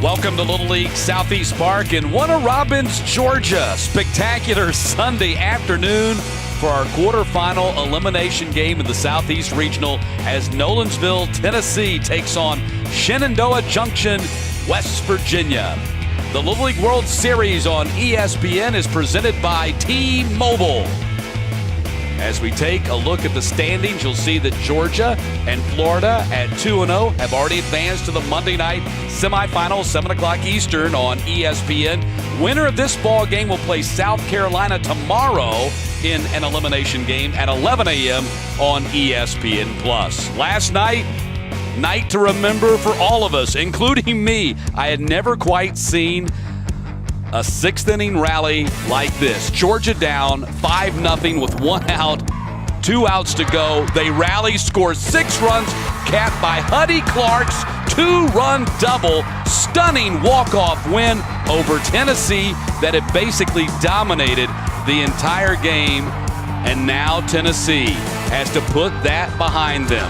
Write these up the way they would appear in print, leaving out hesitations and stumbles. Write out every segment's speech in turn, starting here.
Welcome to Little League Southeast Park in Warner Robins, Georgia. Spectacular Sunday afternoon for our quarterfinal elimination game in the Southeast Regional as Nolensville, Tennessee takes on Shenandoah Junction, West Virginia. The Little League World Series on ESPN is presented by T-Mobile. As we take a look at the standings, you'll see that Georgia and Florida at 2-0 have already advanced to the Monday night semifinals, 7 o'clock Eastern on ESPN. Winner of this ball game will play South Carolina tomorrow in an elimination game at 11 a.m. on ESPN+. Last night to remember for all of us, including me. I had never quite seen a sixth-inning rally like this. Georgia down 5-0 with 1 out, 2 outs to go. They rally, score 6 runs, capped by Huddy Clark's 2-run double. Stunning walk-off win over Tennessee that had basically dominated the entire game. And now Tennessee has to put that behind them.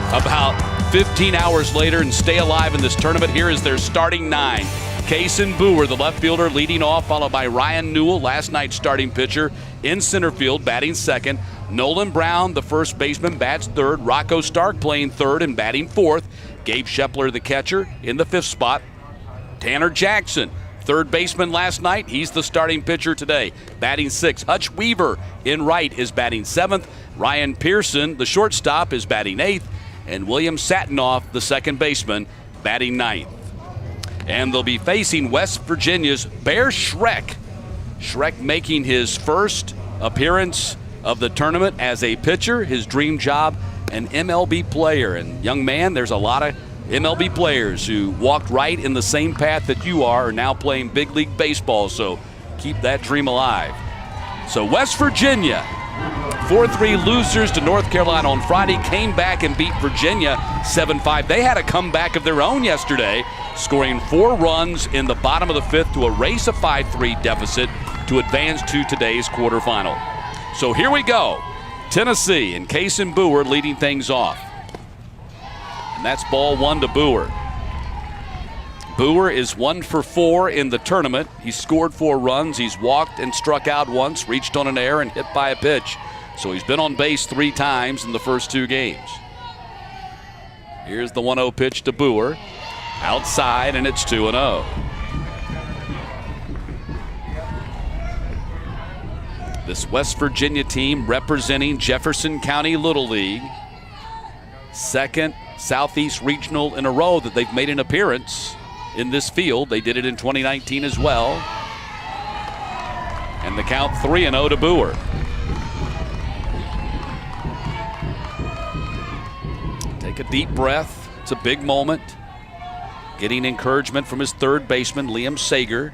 About 15 hours later and stay alive in this tournament. Here is their starting 9. Kason Booher, the left fielder, leading off, followed by Ryan Newell, last night's starting pitcher, in center field, batting second. Nolan Brown, the first baseman, bats third. Rocco Stark playing third and batting fourth. Gabe Shepler, the catcher, in the fifth spot. Tanner Jackson, third baseman last night. He's the starting pitcher today, batting sixth. Hutch Weaver in right is batting seventh. Ryan Pearson, the shortstop, is batting eighth. And William Satinoff, the second baseman, batting ninth. And they'll be facing West Virginia's Bear Schreck. Schreck making his first appearance of the tournament as a pitcher, his dream job, an MLB player. And young man, there's a lot of MLB players who walked right in the same path that you are now playing big league baseball, so keep that dream alive. So West Virginia, 4-3 losers to North Carolina on Friday, came back and beat Virginia 7-5. They had a comeback of their own yesterday, scoring 4 runs in the bottom of the fifth to erase a 5-3 deficit to advance to today's quarterfinal. So here we go. Tennessee and Kason Booher leading things off. And that's ball 1 to Booher. Booher is 1 for 4 in the tournament. He's scored 4 runs. He's walked and struck out once, reached on an error, and hit by a pitch. So he's been on base 3 times in the first 2 games. Here's the 1-0 pitch to Booher. Outside, and it's 2-0. This West Virginia team representing Jefferson County Little League. Second Southeast Regional in a row that they've made an appearance in this field. They did it in 2019 as well. And the count 3-0 to Booher. Take a deep breath. It's a big moment. Getting encouragement from his third baseman, Liam Sager.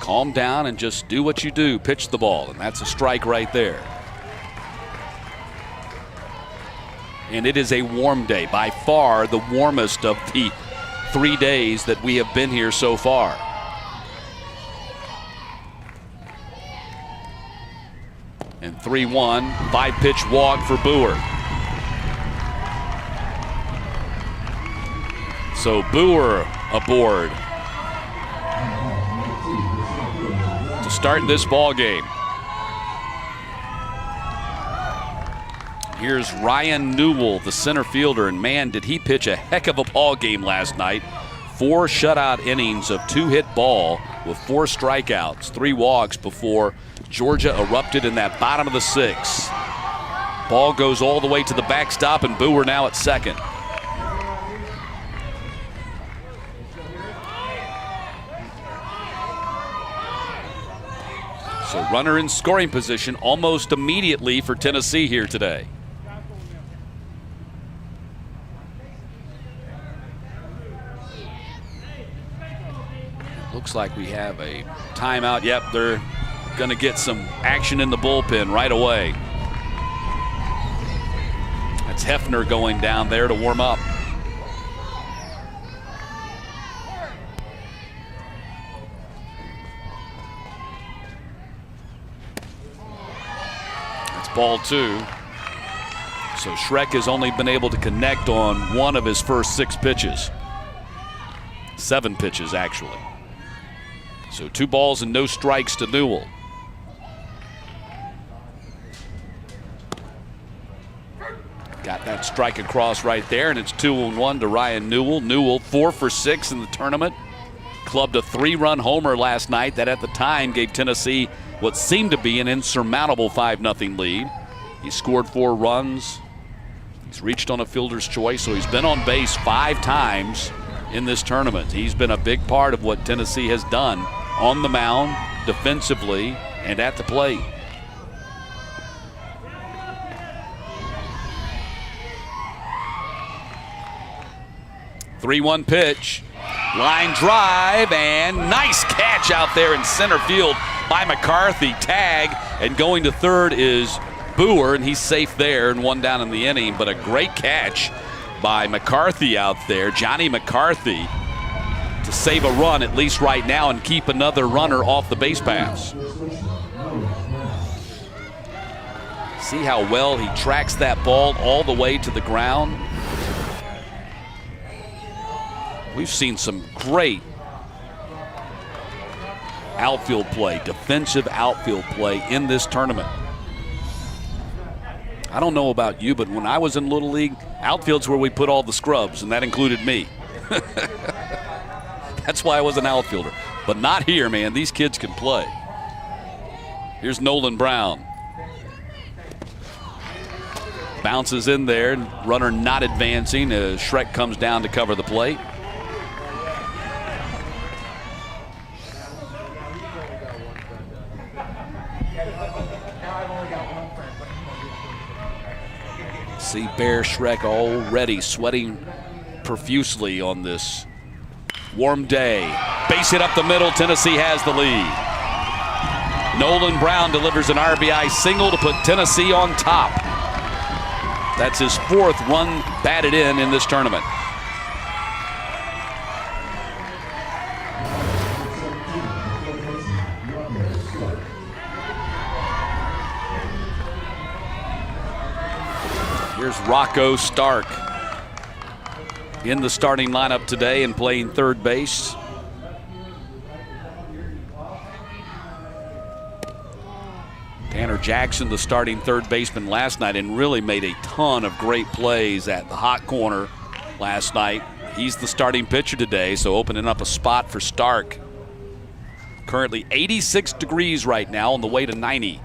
Calm down and just do what you do. Pitch the ball, and that's a strike right there. And it is a warm day, by far the warmest of the 3 days that we have been here so far. And 3-1, 5-pitch walk for Booher. So Booher aboard to start this ball game. Here's Ryan Newell, the center fielder, and man, did he pitch a heck of a ball game last night. 4 shutout innings of 2-hit ball with 4 strikeouts, 3 walks before Georgia erupted in that bottom of the 6th. Ball goes all the way to the backstop, and Booher now at second. So runner in scoring position almost immediately for Tennessee here today. Looks like we have a timeout. Yep, they're going to get some action in the bullpen right away. That's Hefner going down there to warm up. Ball 2. So Schreck has only been able to connect on 1 of his first 6 pitches. 7 pitches, actually. So 2 balls and no strikes to Newell. Got that strike across right there, and it's 2-1 to Ryan Newell. Newell 4 for 6 in the tournament. Clubbed a 3-run homer last night that at the time gave Tennessee what seemed to be an insurmountable 5-0 lead. He scored 4 runs. He's reached on a fielder's choice, so he's been on base 5 times in this tournament. He's been a big part of what Tennessee has done on the mound, defensively, and at the plate. Three-one pitch. Line drive, and nice catch out there in center field by McCarthy. Tag, and going to third is Boer, and he's safe there and 1 down in the inning. But a great catch by McCarthy out there, Johnny McCarthy, to save a run at least right now and keep another runner off the base paths. See how well he tracks that ball all the way to the ground. We've seen some great outfield play, defensive outfield play in this tournament. I don't know about you, but when I was in Little League, outfield's where we put all the scrubs, and that included me. That's why I was an outfielder. But not here, man. These kids can play. Here's Nolan Brown. Bounces in there, runner not advancing as Schreck comes down to cover the plate. See Bear Schreck already sweating profusely on this warm day. Base hit up the middle. Tennessee has the lead. Nolan Brown delivers an RBI single to put Tennessee on top. That's his 4th run batted in this tournament. Here's Rocco Stark in the starting lineup today and playing third base. Tanner Jackson, the starting third baseman last night, and really made a ton of great plays at the hot corner last night. He's the starting pitcher today, so opening up a spot for Stark. Currently 86 degrees right now, on the way to 90.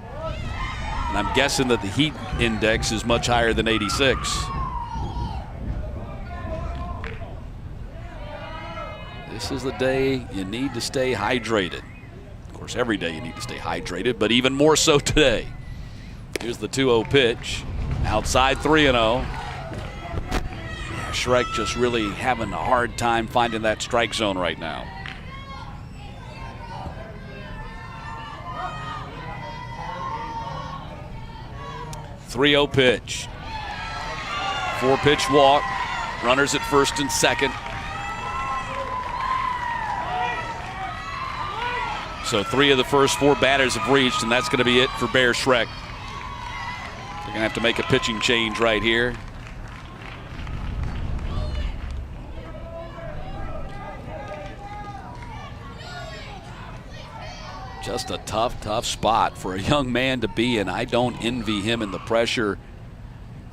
And I'm guessing that the heat index is much higher than 86. This is the day you need to stay hydrated. Of course, every day you need to stay hydrated, but even more so today. Here's the 2-0 pitch. Outside 3-0. Schreck just really having a hard time finding that strike zone right now. .30 pitch. 4-pitch walk. Runners at first and second. So 3 of the first 4 batters have reached, and that's going to be it for Bear Schreck. They're going to have to make a pitching change right here. Just a tough spot for a young man to be in. I don't envy him in the pressure.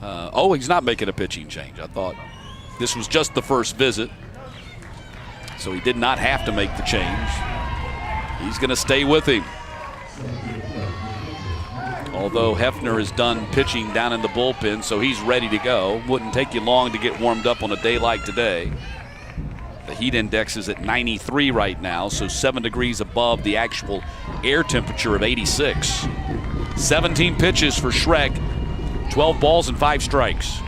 Oh, he's not making a pitching change. I thought this was just the first visit, so he did not have to make the change. He's going to stay with him. Although Hefner is done pitching down in the bullpen, so he's ready to go. Wouldn't take you long to get warmed up on a day like today. The heat index is at 93 right now, so 7 degrees above the actual air temperature of 86. 17 pitches for Schreck, 12 balls and 5 strikes.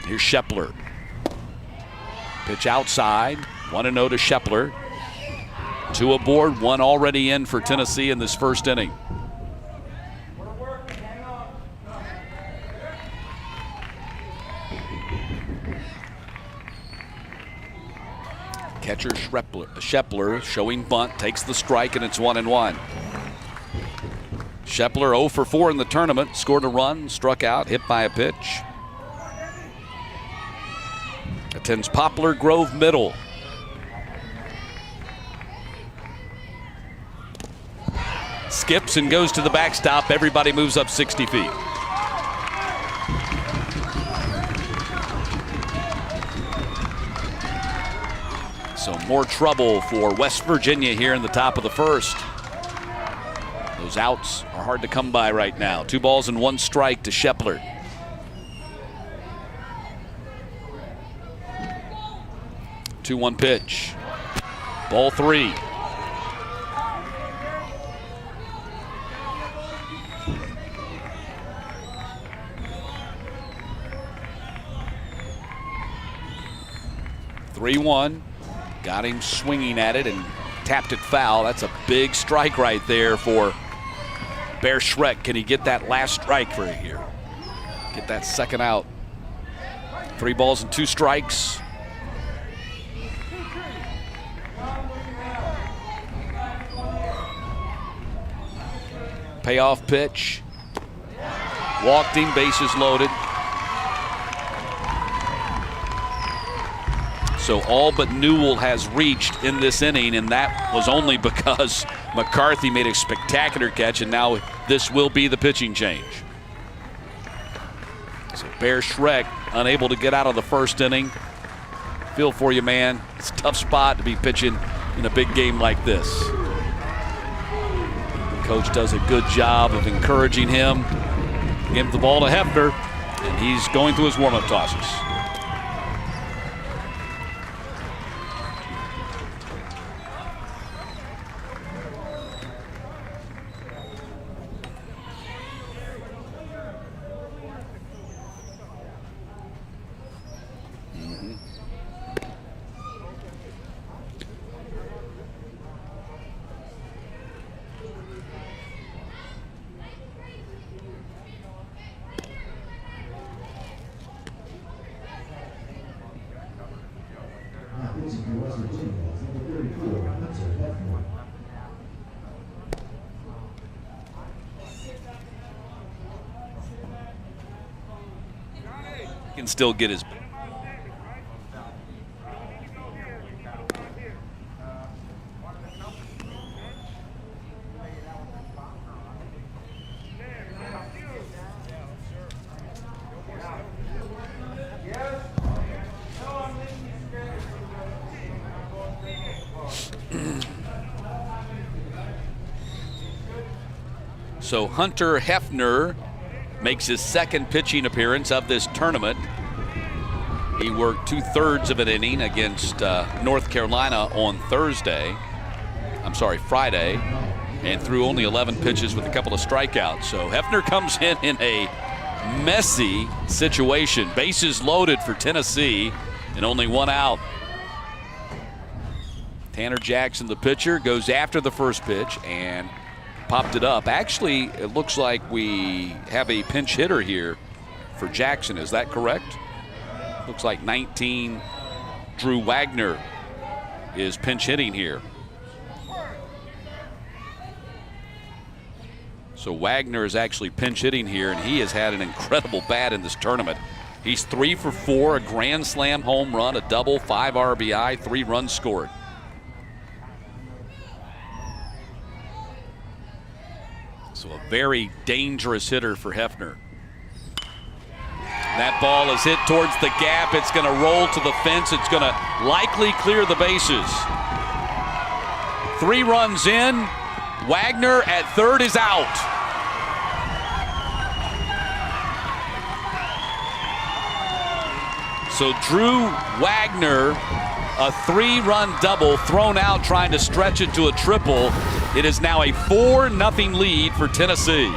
Here's Shepler. Pitch outside, 1-0 to Shepler. 2 aboard, 1 already in for Tennessee in this first inning. Catcher Shepler showing bunt, takes the strike, and it's 1-1. Shepler 0 for 4 in the tournament, scored a run, struck out, hit by a pitch. Attends Poplar Grove Middle skips and goes to the backstop. Everybody moves up 60 feet. So more trouble for West Virginia here in the top of the first. Those outs are hard to come by right now. 2 balls and 1 strike to Shepler. Two 1 pitch. Ball 3. (3-1). Got him swinging at it and tapped it foul. That's a big strike right there for Bear Schreck. Can he get that last strike right here? Get that second out. 3 balls and 2 strikes. Payoff pitch. Walked him, bases loaded. So all but Newell has reached in this inning, and that was only because McCarthy made a spectacular catch, and now this will be the pitching change. So Bear Schreck unable to get out of the first inning. Feel for you, man. It's a tough spot to be pitching in a big game like this. The coach does a good job of encouraging him. Give the ball to Hefner, and he's going through his warm-up tosses. Can still get his. So Hunter Hefner makes his second pitching appearance of this tournament. He worked 2/3 of an inning against North Carolina on Friday, and threw only 11 pitches with a couple of strikeouts. So Hefner comes in a messy situation. Bases loaded for Tennessee and only 1 out. Tanner Jackson, the pitcher, goes after the first pitch and popped it up. Actually, it looks like we have a pinch hitter here for Jackson. Is that correct? Looks like 19, Drew Wagner, is pinch hitting here. So Wagner is actually pinch hitting here, and he has had an incredible bat in this tournament. He's 3 for 4, a grand slam home run, a double, 5 RBI, 3 runs scored. So a very dangerous hitter for Hefner. That ball is hit towards the gap. It's going to roll to the fence. It's going to likely clear the bases. 3 runs in. Wagner at third is out. So Drew Wagner, a 3-run double thrown out trying to stretch it to a triple. It is now a 4-0 lead for Tennessee.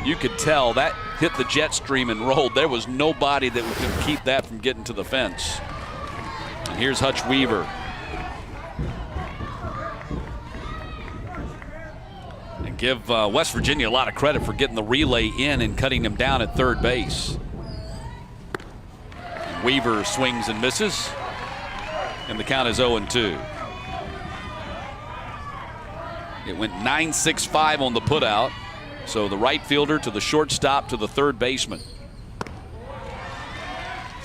You could tell that hit the jet stream and rolled. There was nobody that could keep that from getting to the fence. And here's Hutch Weaver. And give West Virginia a lot of credit for getting the relay in and cutting him down at third base. And Weaver swings and misses, and the count is 0-2. It went 9-6-5 on the putout. So the right fielder to the shortstop to the third baseman.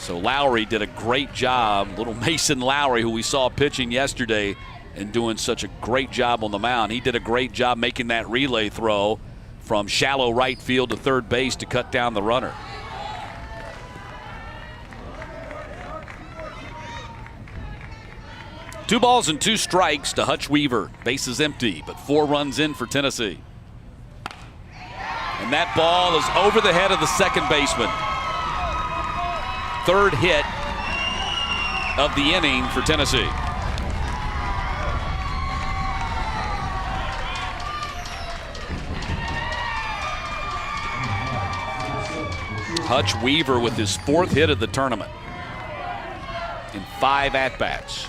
So Lowry did a great job. Little Mason Lowry, who we saw pitching yesterday and doing such a great job on the mound. He did a great job making that relay throw from shallow right field to third base to cut down the runner. Two balls and two strikes to Hutch Weaver. Base is empty, but 4 runs in for Tennessee. And that ball is over the head of the second baseman. Third hit of the inning for Tennessee. Hutch Weaver with his 4th hit of the tournament in 5 at-bats.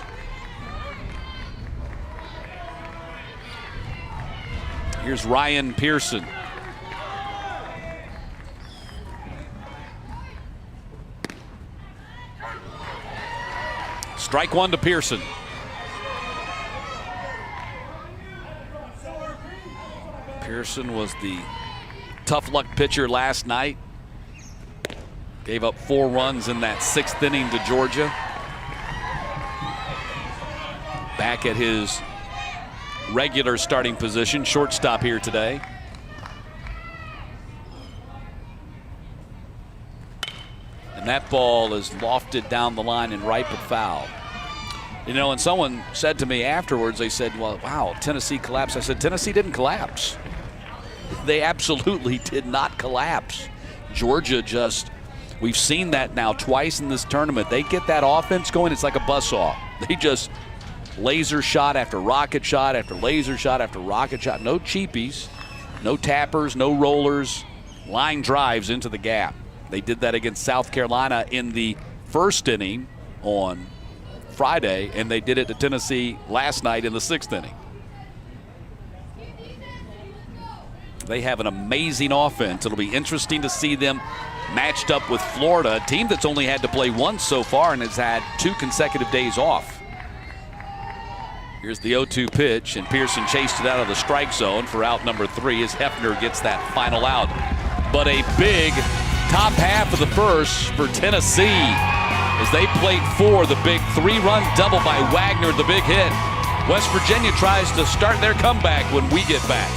Here's Ryan Pearson. Strike 1 to Pearson. Pearson was the tough luck pitcher last night. Gave up 4 runs in that 6th inning to Georgia. Back at his regular starting position, shortstop here today. And that ball is lofted down the line and right but foul. You know, and someone said to me afterwards, they said, well, wow, Tennessee collapsed. I said, Tennessee didn't collapse. They absolutely did not collapse. Georgia just, we've seen that now twice in this tournament. They get that offense going, it's like a buzzsaw. They just laser shot after rocket shot after laser shot after rocket shot. No cheapies, no tappers, no rollers, line drives into the gap. They did that against South Carolina in the 1st inning on Friday, and they did it to Tennessee last night in the 6th inning. They have an amazing offense. It'll be interesting to see them matched up with Florida, a team that's only had to play once so far and has had 2 consecutive days off. Here's the 0-2 pitch, and Pearson chased it out of the strike zone for out number 3 as Hefner gets that final out. But a big top half of the first for Tennessee as they played for the big 3-run double by Wagner, the big hit. West Virginia tries to start their comeback when we get back.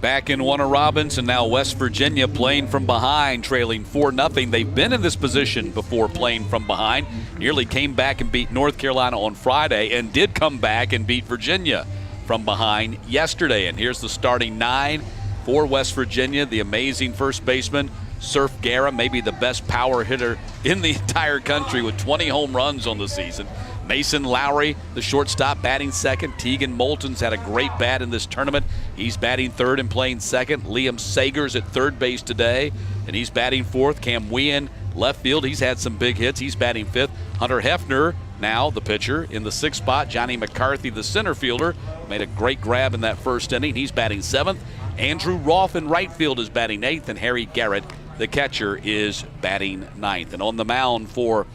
Back in Warner Robins, and now West Virginia playing from behind, trailing 4-0. They've been in this position before playing from behind. Nearly came back and beat North Carolina on Friday and did come back and beat Virginia from behind yesterday. And here's the starting 9 for West Virginia. The amazing first baseman, Surf Guerra, maybe the best power hitter in the entire country with 20 home runs on the season. Mason Lowry, the shortstop, batting second. Tegan Moulton's had a great bat in this tournament. He's batting third and playing second. Liam Sagers at third base today, and he's batting fourth. Cam Whean, left field. He's had some big hits. He's batting fifth. Hunter Hefner, now the pitcher, in the 6th spot. Johnny McCarthy, the center fielder, made a great grab in that 1st inning. He's batting 7th. Andrew Roth in right field is batting 8th, and Harry Garrett, the catcher, is batting 9th. And on the mound for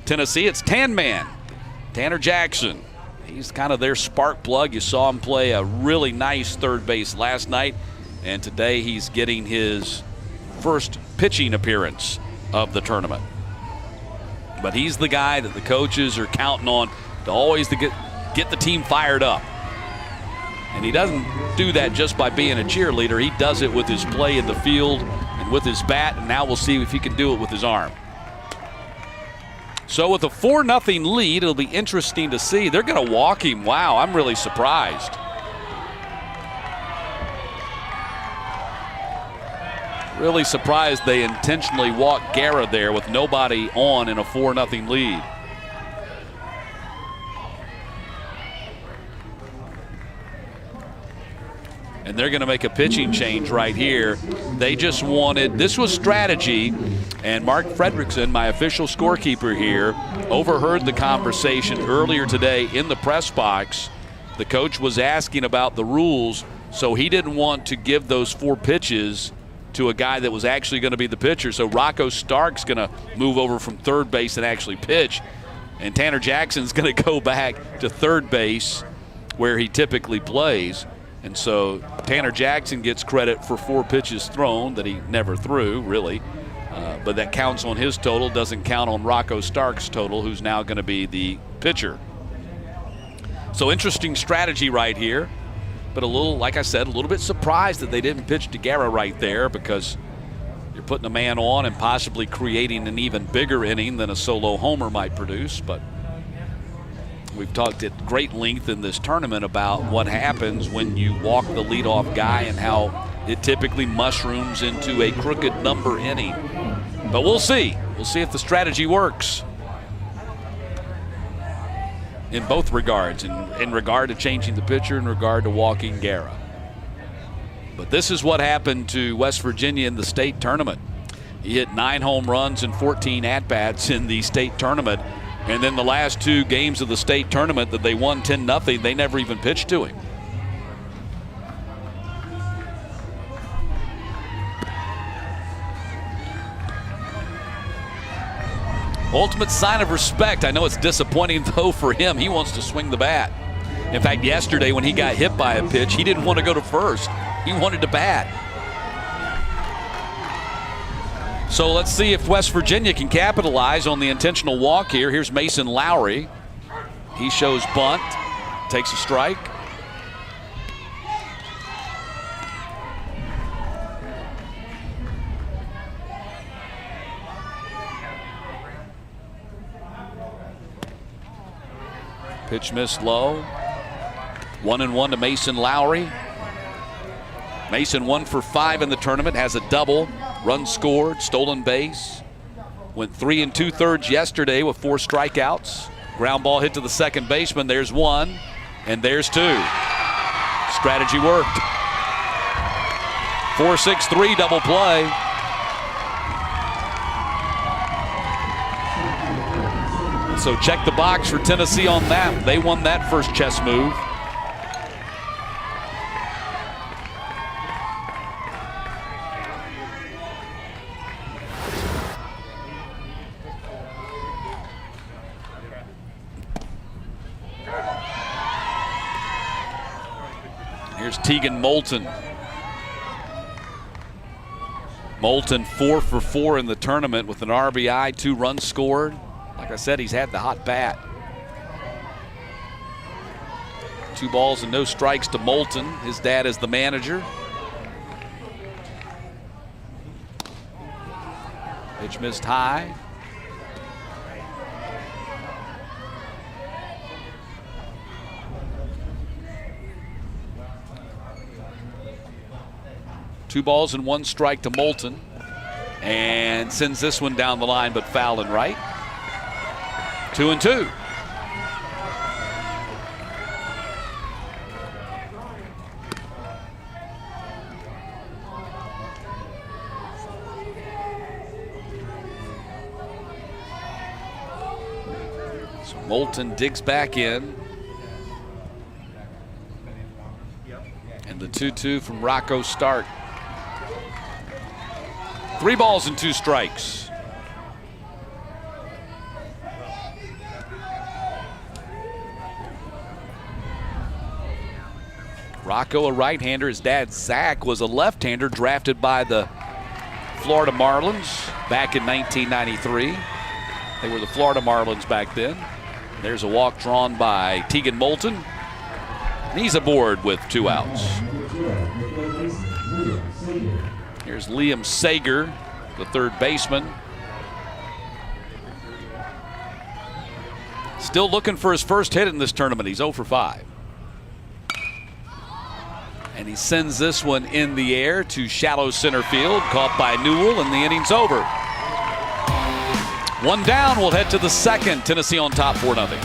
Tennessee, it's Tan Man, Tanner Jackson. He's kind of their spark plug. You saw him play a really nice third base last night, and today he's getting his first pitching appearance of the tournament. But he's the guy that the coaches are counting on to always get the team fired up. And he doesn't do that just by being a cheerleader. He does it with his play in the field and with his bat, and now we'll see if he can do it with his arm. So with a 4-0 lead, it'll be interesting to see. They're going to walk him. Wow, I'm really surprised. Really surprised they intentionally walked Guerra there with nobody on in a 4-0 lead. And they're going to make a pitching change right here. They just wanted, this was strategy, and Mark Fredrickson, my official scorekeeper here, overheard the conversation earlier today in the press box. The coach was asking about the rules, so he didn't want to give those 4 pitches to a guy that was actually going to be the pitcher. So Rocco Stark's going to move over from third base and actually pitch, and Tanner Jackson's going to go back to third base where he typically plays. And so Tanner Jackson gets credit for 4 pitches thrown that he never threw, really. But that counts on his total, doesn't count on Rocco Stark's total, who's now going to be the pitcher. So interesting strategy right here. But a little, like I said, a little bit surprised that they didn't pitch to Guerra right there, because you're putting a man on and possibly creating an even bigger inning than a solo homer might produce. But we've talked at great length in this tournament about what happens when you walk the leadoff guy and how it typically mushrooms into a crooked number inning. But we'll see. We'll see if the strategy works in both regards, in regard to changing the pitcher, in regard to walking Guerra. But this is what happened to West Virginia in the state tournament. He hit 9 home runs and 14 at-bats in the state tournament. And then the last 2 games of the state tournament that they won 10-0, they never even pitched to him. Ultimate sign of respect. I know it's disappointing, though, for him. He wants to swing the bat. In fact, yesterday when he got hit by a pitch, he didn't want to go to first. He wanted to bat. So let's see if West Virginia can capitalize on the intentional walk here. Here's Mason Lowry. He shows bunt, takes a strike. Pitch missed low. 1-1 to Mason Lowry. Mason 1 for 5 in the tournament, has a double, run scored, stolen base. Went 3 2/3 yesterday with 4 strikeouts. Ground ball hit to the second baseman. There's 1, and there's 2. Strategy worked. 4-6-3 double play. So check the box for Tennessee on that. They won that first chess move. Here's Tegan Moulton. Moulton 4 for 4 in the tournament with an RBI, 2 runs scored. Like I said, he's had the hot bat. 2 balls and no strikes to Moulton. His dad is the manager. Pitch missed high. Two balls and 1 strike to Moulton. And sends this one down the line, but foul and right. 2-2. So Moulton digs back in. And the 2-2 from Rocco Stark. 3 balls and 2 strikes. Rocco, a right-hander. His dad, Zach, was a left-hander drafted by the Florida Marlins back in 1993. They were the Florida Marlins back then. There's a walk drawn by Tegan Moulton. And he's aboard with 2 outs. Here's Liam Sager, the third baseman. Still looking for his first hit in this tournament. He's 0 for 5. And he sends this one in the air to shallow center field, caught by Newell, and the inning's over. 1 down, we'll head to the second. Tennessee on top 4-0.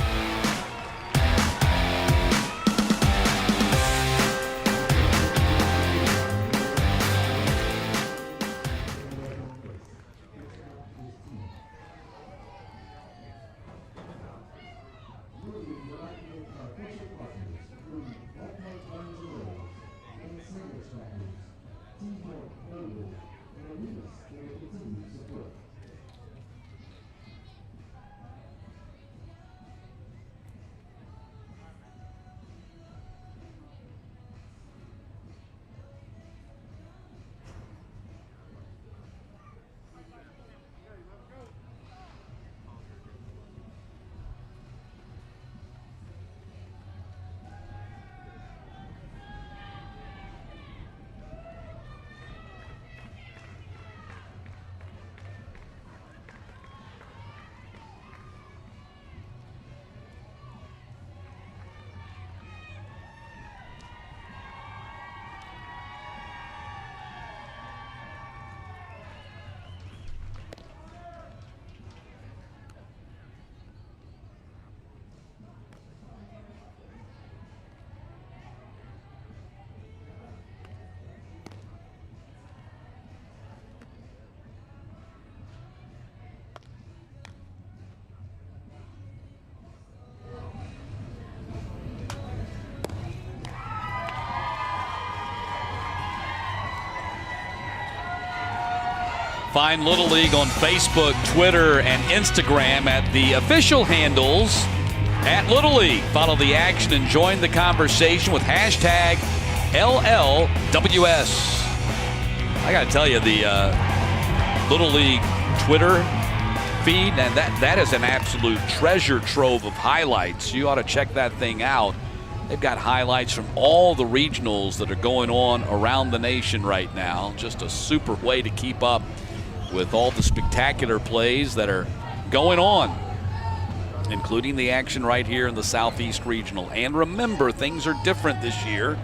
Find Little League on Facebook, Twitter, and Instagram at the official handles at Little League. Follow the action and join the conversation with hashtag LLWS. I got to tell you, the Little League Twitter feed, and that is an absolute treasure trove of highlights. You ought to check that thing out. They've got highlights from all the regionals that are going on around the nation right now. Just a super way to keep up with all the spectacular plays that are going on, including the action right here in the Southeast Regional. And remember, things are different this year,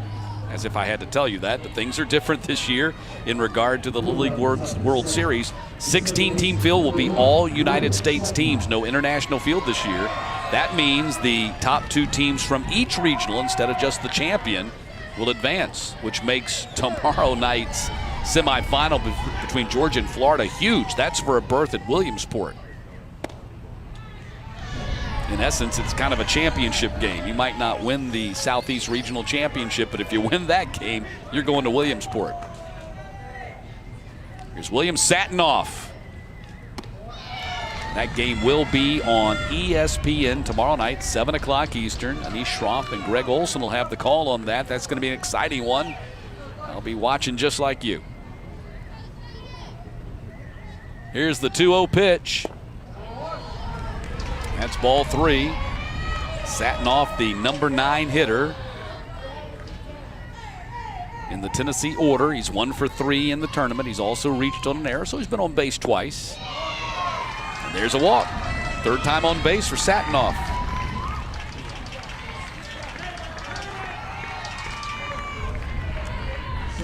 as if I had to tell you that, but things are different this year in regard to the Little League World Series. 16-team field will be all United States teams, no international field this year. That means the top 2 teams from each regional, instead of just the champion, will advance, which makes tomorrow night's semifinal between Georgia and Florida huge. That's for a berth at Williamsport. In essence, it's kind of a championship game. You might not win the Southeast Regional Championship, but if you win that game, you're going to Williamsport. Here's William Satinoff. That game will be on ESPN tomorrow night, 7 o'clock Eastern. Anish Shroff and Greg Olson will have the call on that. That's going to be an exciting one. I'll be watching just like you. Here's the 2-0 pitch. That's ball 3. Satinoff, the number 9 hitter in the Tennessee order. He's 1 for 3 in the tournament. He's also reached on an error, so he's been on base twice. And there's a walk. 3rd time on base for Satinoff.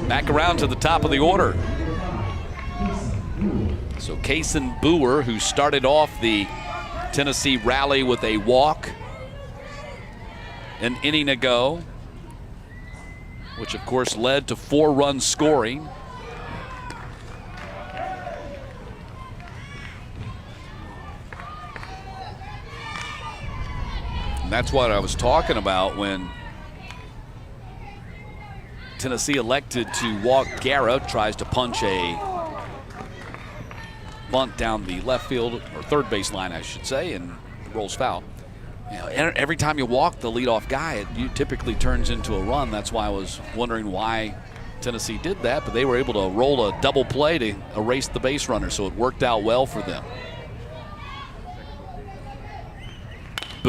Back around to the top of the order. So Kason Boer, who started off the Tennessee rally with a walk an inning ago, which of course led to 4 runs scoring. And that's what I was talking about when Tennessee elected to walk Guerra, tries to punch a bunt down the left field, or third base line, I should say, and it rolls foul. You know, every time you walk the leadoff guy, it typically turns into a run. That's why I was wondering why Tennessee did that, but they were able to roll a double play to erase the base runner, so it worked out well for them.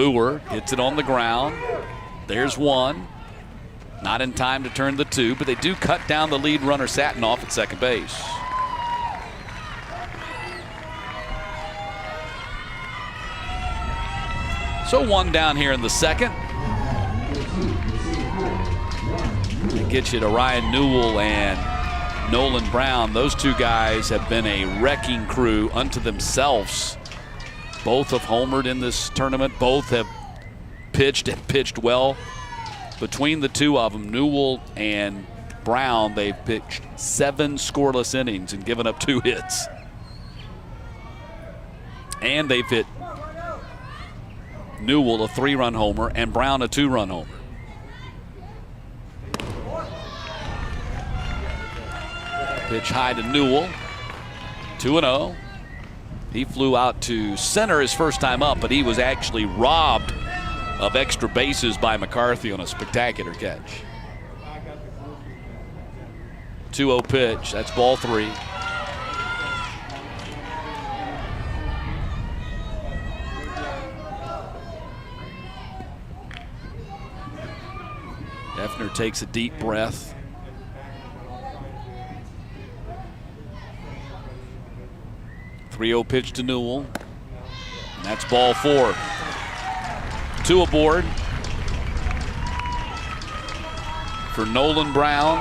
Boer hits it on the ground. There's one. Not in time to turn the two, but they do cut down the lead runner Satinoff at second base. So one down here in the second. It gets you to Ryan Newell and Nolan Brown. Those two guys have been a wrecking crew unto themselves. Both have homered in this tournament. Both have pitched and pitched well. Between the two of them, Newell and Brown, they've pitched 7 scoreless innings and given up 2 hits. And they've hit Newell a 3-run homer and Brown a 2-run homer. Pitch high to Newell, 2-0. He flew out to center his first time up, but he was actually robbed of extra bases by McCarthy on a spectacular catch. 2-0 pitch, that's ball 3. Hefner takes a deep breath. .30 pitch to Newell. And that's ball 4. 2 aboard for Nolan Brown.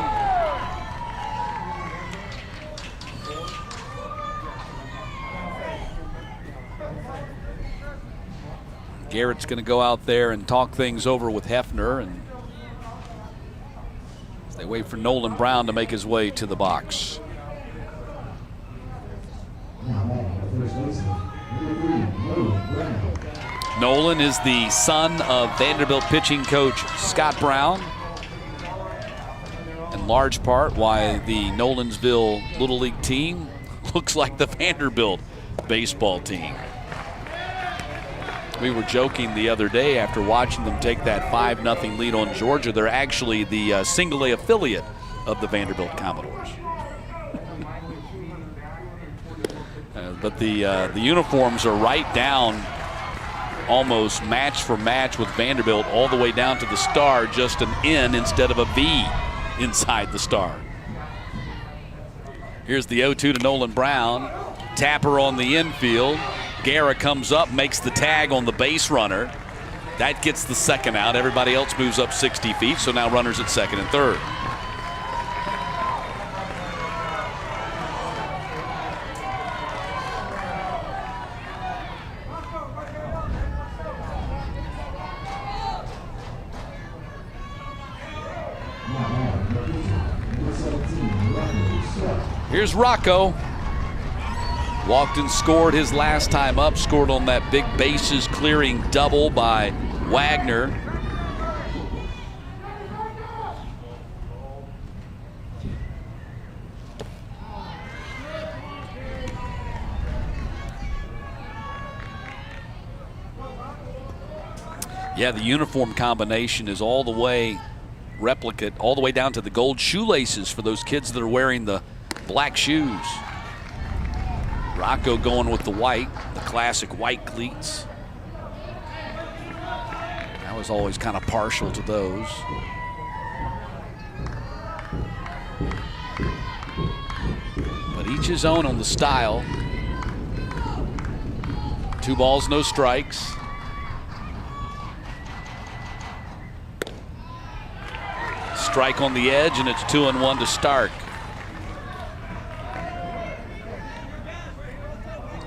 Garrett's going to go out there and talk things over with Hefner, and they wait for Nolan Brown to make his way to the box. Nolan is the son of Vanderbilt pitching coach Scott Brown. In large part why the Nolensville Little League team looks like the Vanderbilt baseball team. We were joking the other day after watching them take that 5-0 lead on Georgia. They're actually the single-A affiliate of the Vanderbilt Commodores. But the uniforms are right down, almost match for match with Vanderbilt, all the way down to the star, just an N instead of a V inside the star. Here's the 0-2 to Nolan Brown. Tapper on the infield. Guerra comes up, makes the tag on the base runner. That gets the second out. Everybody else moves up 60 feet, so now runners at second and third. Here's Rocco. Walked and scored his last time up. Scored on that big bases clearing double by Wagner. Yeah, the uniform combination is all the way replicate, all the way down to the gold shoelaces for those kids that are wearing the black shoes. Rocco going with the white, the classic white cleats. I was always kind of partial to those. But each his own on the style. 2 balls, no strikes. Strike on the edge, and it's 2-1 to Stark.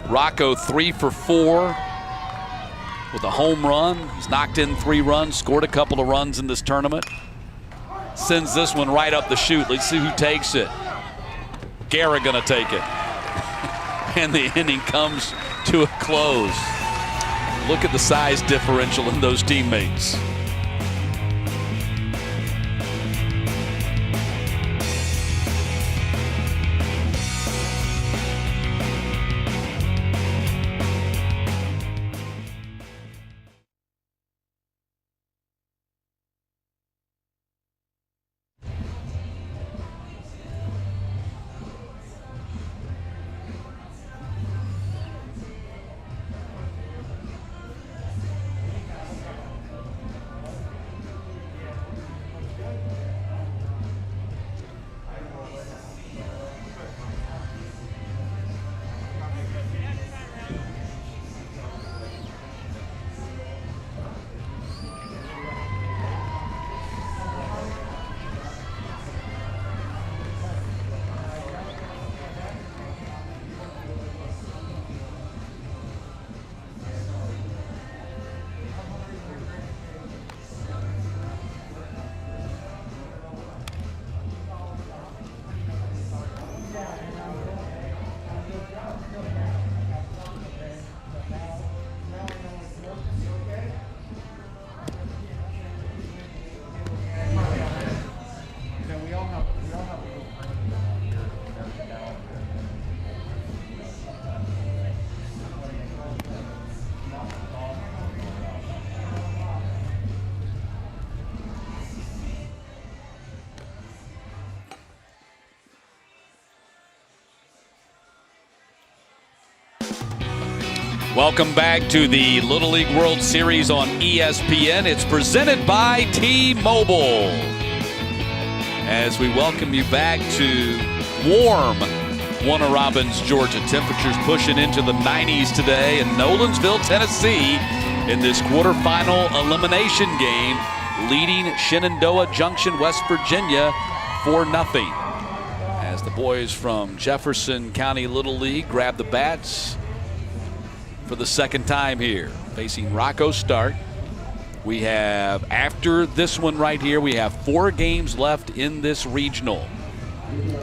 Rocco 3 for 4 with a home run. He's knocked in 3 runs, scored a couple of runs in this tournament. Sends this one right up the chute. Let's see who takes it. Guerra gonna take it. And the inning comes to a close. Look at the size differential in those teammates. Welcome back to the Little League World Series on ESPN. It's presented by T-Mobile. As we welcome you back to warm Warner Robins, Georgia. Temperatures pushing into the 90s today in Nolensville, Tennessee in this quarterfinal elimination game, leading Shenandoah Junction, West Virginia 4-0. As the boys from Jefferson County Little League grab the bats for the second time here, facing Rocco Stark. We have, after this one right here, we have 4 games left in this regional.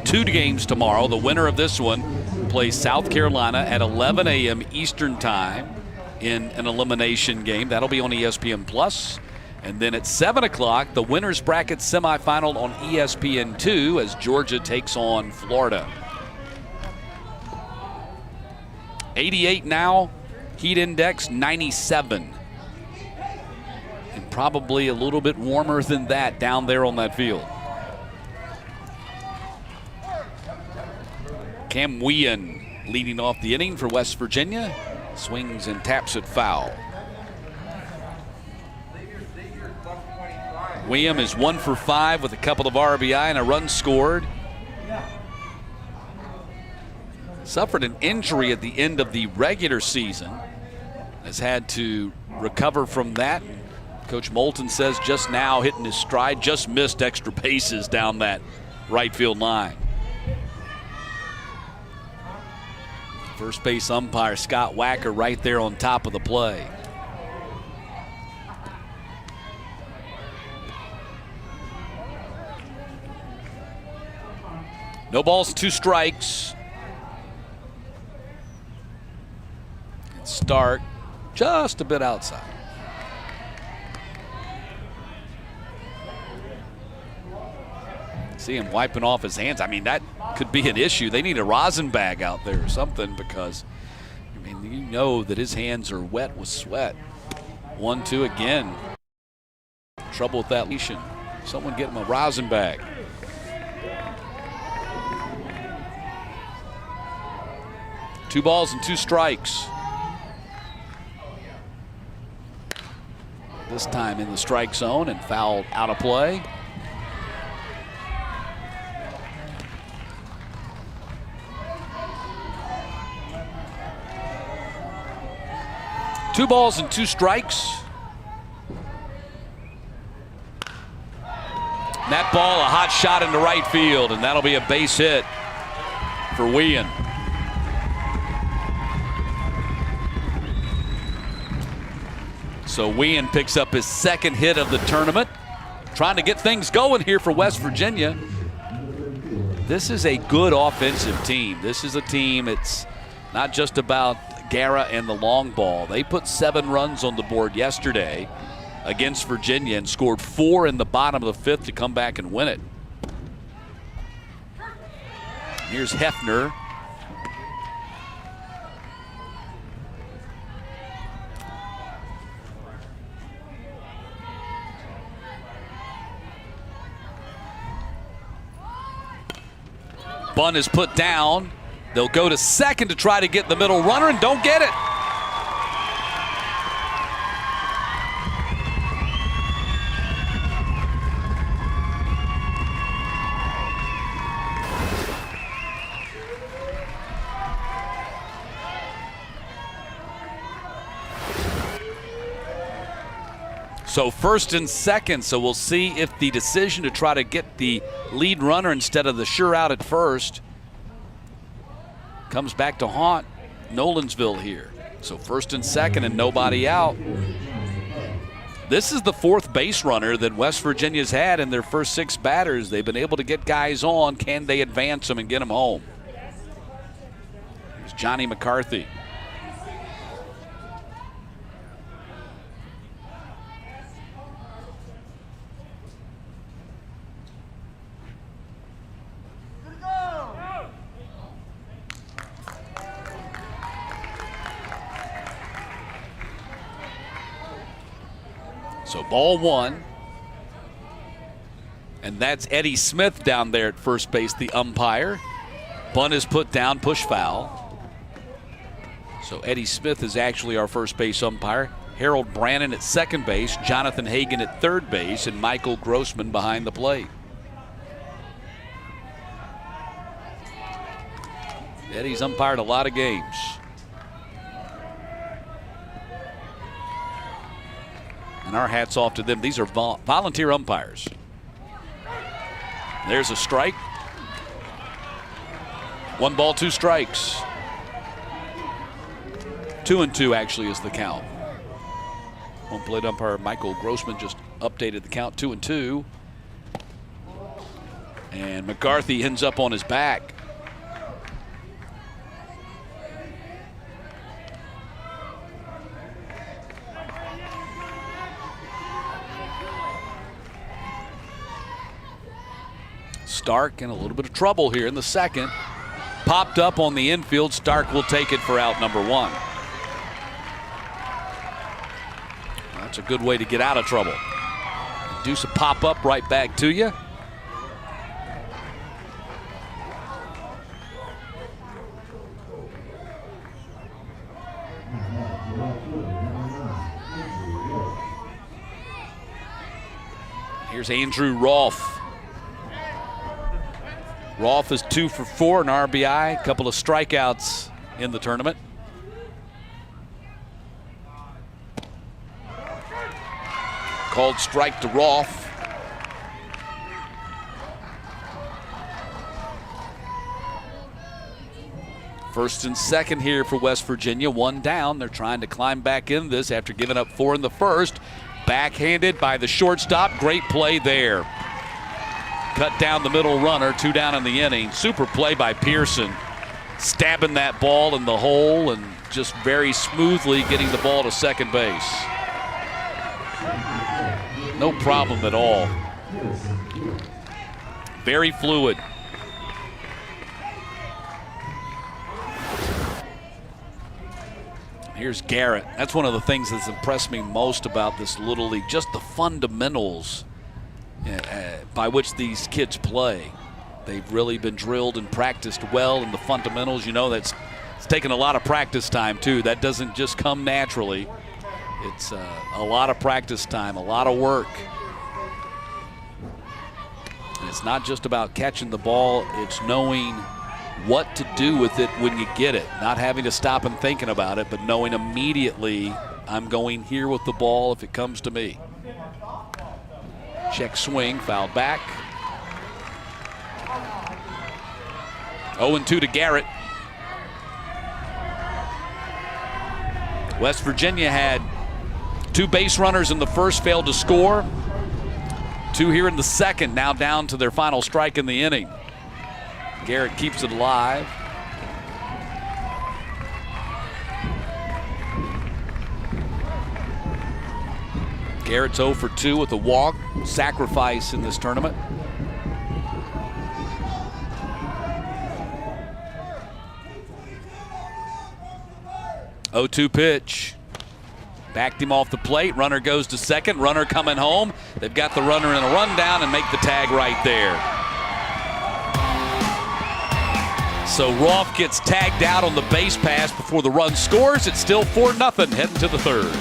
2 games tomorrow. The winner of this one plays South Carolina at 11 a.m. Eastern Time in an elimination game. That'll be on ESPN+. And then at 7 o'clock, the winner's bracket semifinal on ESPN2 as Georgia takes on Florida. 88 now. Heat index 97. And probably a little bit warmer than that down there on that field. Cam Whean leading off the inning for West Virginia. Swings and taps it foul. Whean is 1 for 5 with a couple of RBI and a run scored. Suffered an injury at the end of the regular season. Has had to recover from that. Coach Moulton says just now hitting his stride, just missed extra bases down that right field line. First base umpire Scott Wacker right there on top of the play. No balls, 2 strikes. Stark just a bit outside. See him wiping off his hands. I mean, that could be an issue. They need a rosin bag out there or something, because, I mean, you know that his hands are wet with sweat. 1-2 again. Trouble with that lesion. Someone get him a rosin bag. Two balls and 2 strikes. This time in the strike zone and fouled out of play. Two balls and 2 strikes. And that ball, a hot shot into right field, and that'll be a base hit for Whean. So Whean picks up his 2nd hit of the tournament. Trying to get things going here for West Virginia. This is a good offensive team. This is a team, it's not just about Guerra and the long ball. They put 7 runs on the board yesterday against Virginia and scored 4 in the bottom of the 5th to come back and win it. Here's Hefner. Bunt is put down. They'll go to second to try to get the middle runner and don't get it. So first and second, so we'll see if the decision to try to get the lead runner instead of the sure out at first comes back to haunt Nolensville here. So first and second and nobody out. This is the 4th base runner that West Virginia's had in their first 6 batters. They've been able to get guys on. Can they advance them and get them home? Here's Johnny McCarthy. So ball 1. And that's Eddie Smith down there at first base, the umpire. Bunt is put down, push foul. So Eddie Smith is actually our first base umpire. Harold Brannon at second base, Jonathan Hagan at third base, and Michael Grossman behind the plate. Eddie's umpired a lot of games. And our hats off to them. These are volunteer umpires. There's a strike. 1 ball, 2 strikes. 2-2 actually is the count. Home plate umpire Michael Grossman just updated the count, 2-2. And McCarthy ends up on his back. Stark in a little bit of trouble here in the second. Popped up on the infield. Stark will take it for out number 1. That's a good way to get out of trouble. Deuce a pop up right back to you. Here's Andrew Rolfe. Rolfe is 2 for 4 in RBI, a couple of strikeouts in the tournament. Called strike to Rolfe. First and second here for West Virginia, 1 down. They're trying to climb back in this after giving up 4 in the first. Backhanded by the shortstop, great play there. Cut down the middle runner, 2 down in the inning. Super play by Pearson. Stabbing that ball in the hole and just very smoothly getting the ball to second base. No problem at all. Very fluid. Here's Garrett. That's one of the things that's impressed me most about this Little League, just the fundamentals by which these kids play. They've really been drilled and practiced well in the fundamentals. You know, it's taken a lot of practice time too. That doesn't just come naturally. It's a lot of practice time, a lot of work. And it's not just about catching the ball, it's knowing what to do with it when you get it. Not having to stop and thinking about it, but knowing immediately, I'm going here with the ball if it comes to me. Check swing, foul back. 0-2 to Garrett. West Virginia had 2 base runners in the first, failed to score. 2 here in the second, now down to their final strike in the inning. Garrett keeps it alive. Garrett's 0 for 2 with a walk, sacrifice in this tournament. Oh, 2 pitch. Backed him off the plate. Runner goes to second. Runner coming home. They've got the runner in a rundown and make the tag right there. So Rolfe gets tagged out on the base pass before the run scores. It's still 4-0 heading to the third.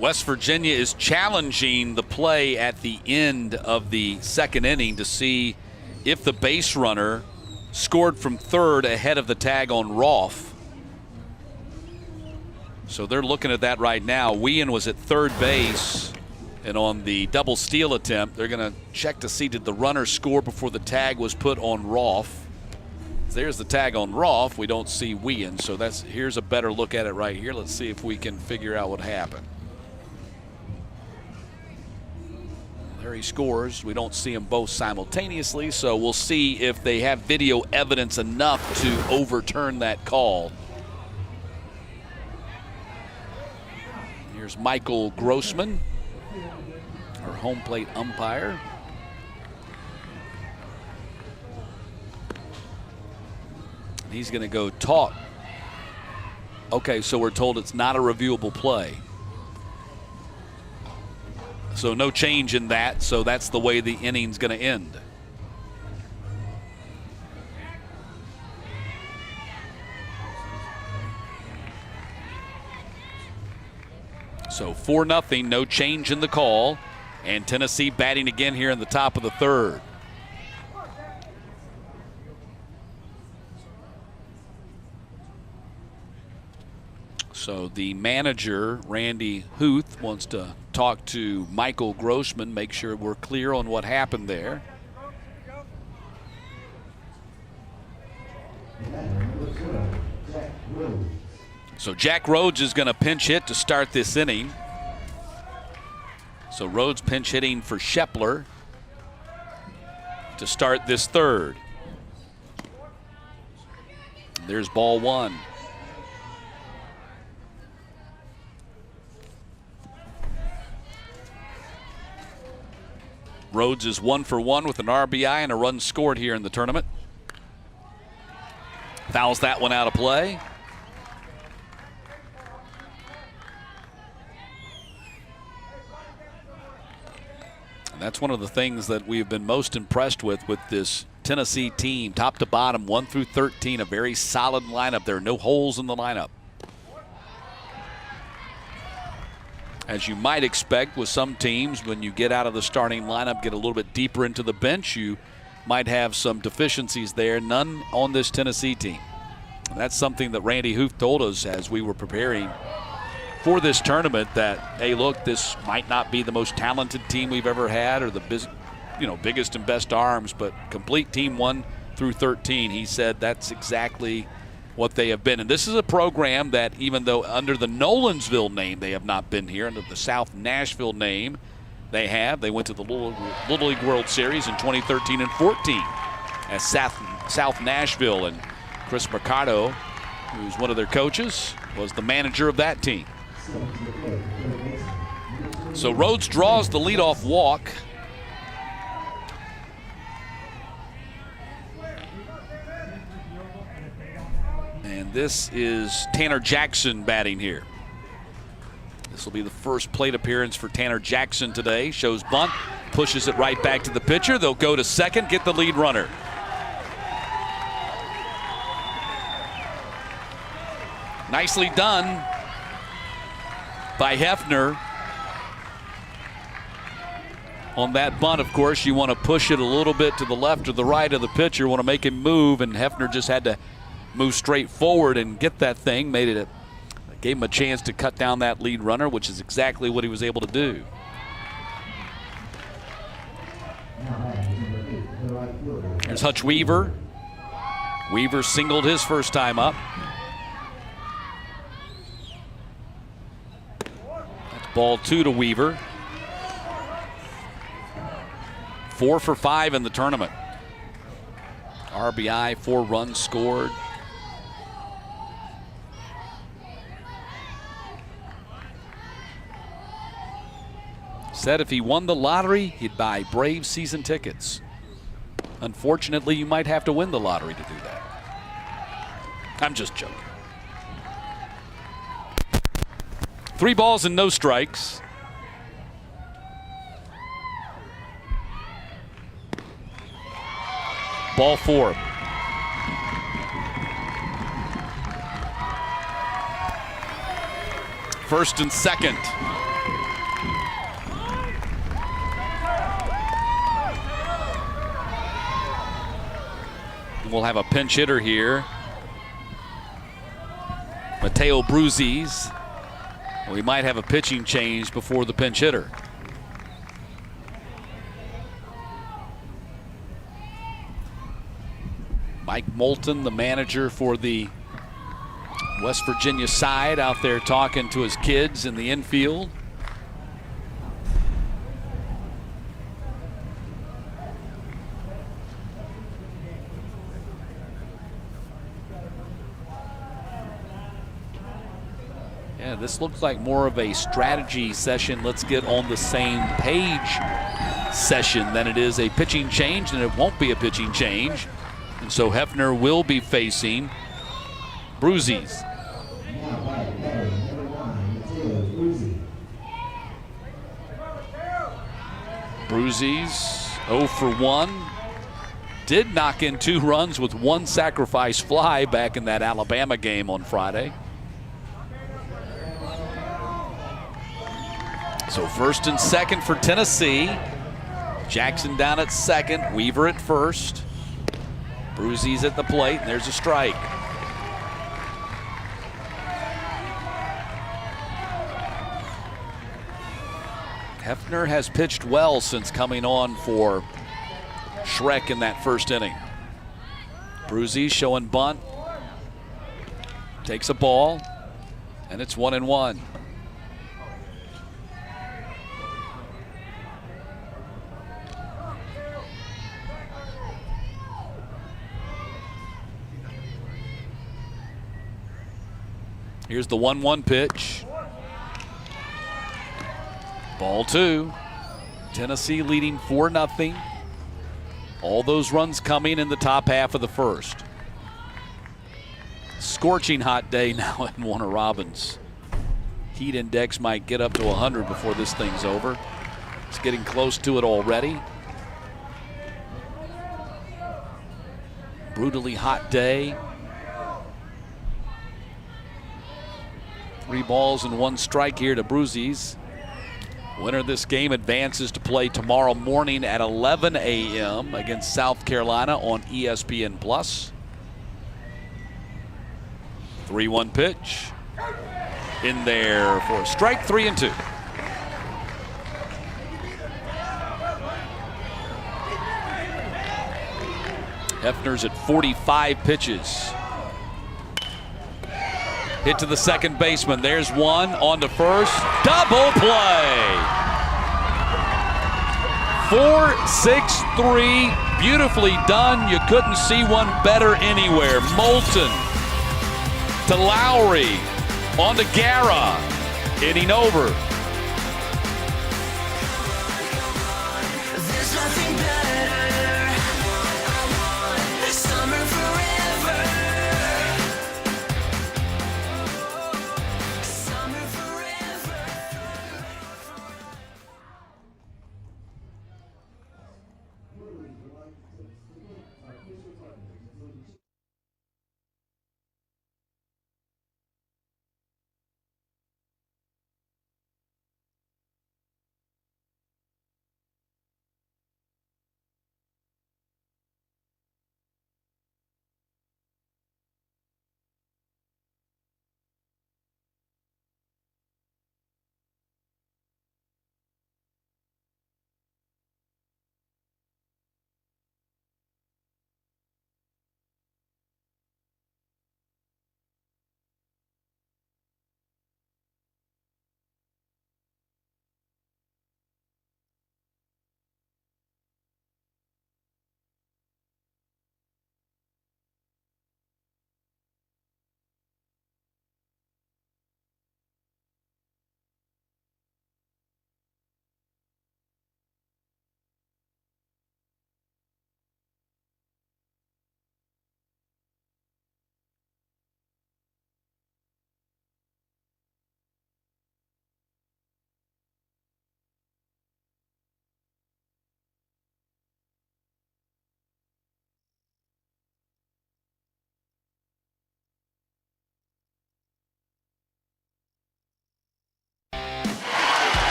West Virginia is challenging the play at the end of the second inning to see if the base runner scored from third ahead of the tag on Rolfe. So they're looking at that right now. Wien was at third base, and on the double steal attempt, they're going to check to see did the runner score before the tag was put on Rolfe. There's the tag on Rolfe. We don't see Wien, so here's a better look at it right here. Let's see if we can figure out what happened. There he scores. We don't see them both simultaneously, so we'll see if they have video evidence enough to overturn that call. Here's Michael Grossman, our home plate umpire. He's going to go talk. Okay, so we're told it's not a reviewable play. So no change in that, so that's the way the inning's going to end. So 4-0, no change in the call, and Tennessee batting again here in the top of the third. So the manager, Randy Huth, wants to talk to Michael Grossman, make sure we're clear on what happened there. So Jack Rhodes is going to pinch hit to start this inning. So Rhodes pinch hitting for Shepler to start this third. There's ball one. Rhodes is 1 for 1 with an RBI and a run scored here in the tournament. Fouls that one out of play. And that's one of the things that we've been most impressed with this Tennessee team, top to bottom, 1 through 13, a very solid lineup. There are no holes in the lineup. As you might expect with some teams, when you get out of the starting lineup, get a little bit deeper into the bench, you might have some deficiencies there. None on this Tennessee team. And that's something that Randy Huth told us as we were preparing for this tournament, that, hey, look, this might not be the most talented team we've ever had or the biggest and best arms, but complete team 1 through 13. He said that's exactly what they have been. And this is a program that, even though under the Nolensville name they have not been here, under the South Nashville name they have. They went to the Little League World Series in 2013 and 14 as South Nashville, and Chris Mercado, who's one of their coaches, was the manager of that team. So Rhodes draws the leadoff walk. And this is Tanner Jackson batting here. This will be the first plate appearance for Tanner Jackson today. Shows bunt, pushes it right back to the pitcher. They'll go to second, get the lead runner. Nicely done by Hefner. On that bunt, of course, you want to push it a little bit to the left or the right of the pitcher. Want to make him move, and Hefner just had to move straight forward and get that thing. Gave him a chance to cut down that lead runner, which is exactly what he was able to do. Here's Hutch Weaver. Weaver singled his first time up. That's ball 2 to Weaver. 4 for 5 in the tournament. RBI, 4 runs scored. Said if he won the lottery, he'd buy Braves season tickets. Unfortunately, you might have to win the lottery to do that. I'm just joking. 3 balls and no strikes. Ball 4. First and second. We'll have a pinch hitter here. Mateo Bruzes. We might have a pitching change before the pinch hitter. Mike Moulton, the manager for the West Virginia side, out there talking to his kids in the infield. Yeah, this looks like more of a strategy session. Let's get on the same page session than it is a pitching change, and it won't be a pitching change. And so Hefner will be facing Bruzes. Bruzes 0 for 1. Did knock in 2 runs with 1 sacrifice fly back in that Alabama game on Friday. So first and second for Tennessee. Jackson down at second, Weaver at first. Bruzes at the plate, and there's a strike. Hefner has pitched well since coming on for Shrek in that first inning. Bruzes showing bunt. Takes a ball, and it's 1-1. Here's the 1-1 pitch. Ball 2. Tennessee leading 4-0. All those runs coming in the top half of the first. Scorching hot day now at Warner Robins. Heat index might get up to 100 before this thing's over. It's getting close to it already. Brutally hot day. 3 balls and 1 strike here to Bruzes. Winner of this game advances to play tomorrow morning at 11 a.m. against South Carolina on ESPN+. 3-1 pitch. In there for a strike, 3-2. Hefner's at 45 pitches. Hit to the second baseman. There's one on to first. Double play. 4-6-3. Beautifully done. You couldn't see one better anywhere. Moulton to Lowry. On to Guerra. Hitting over.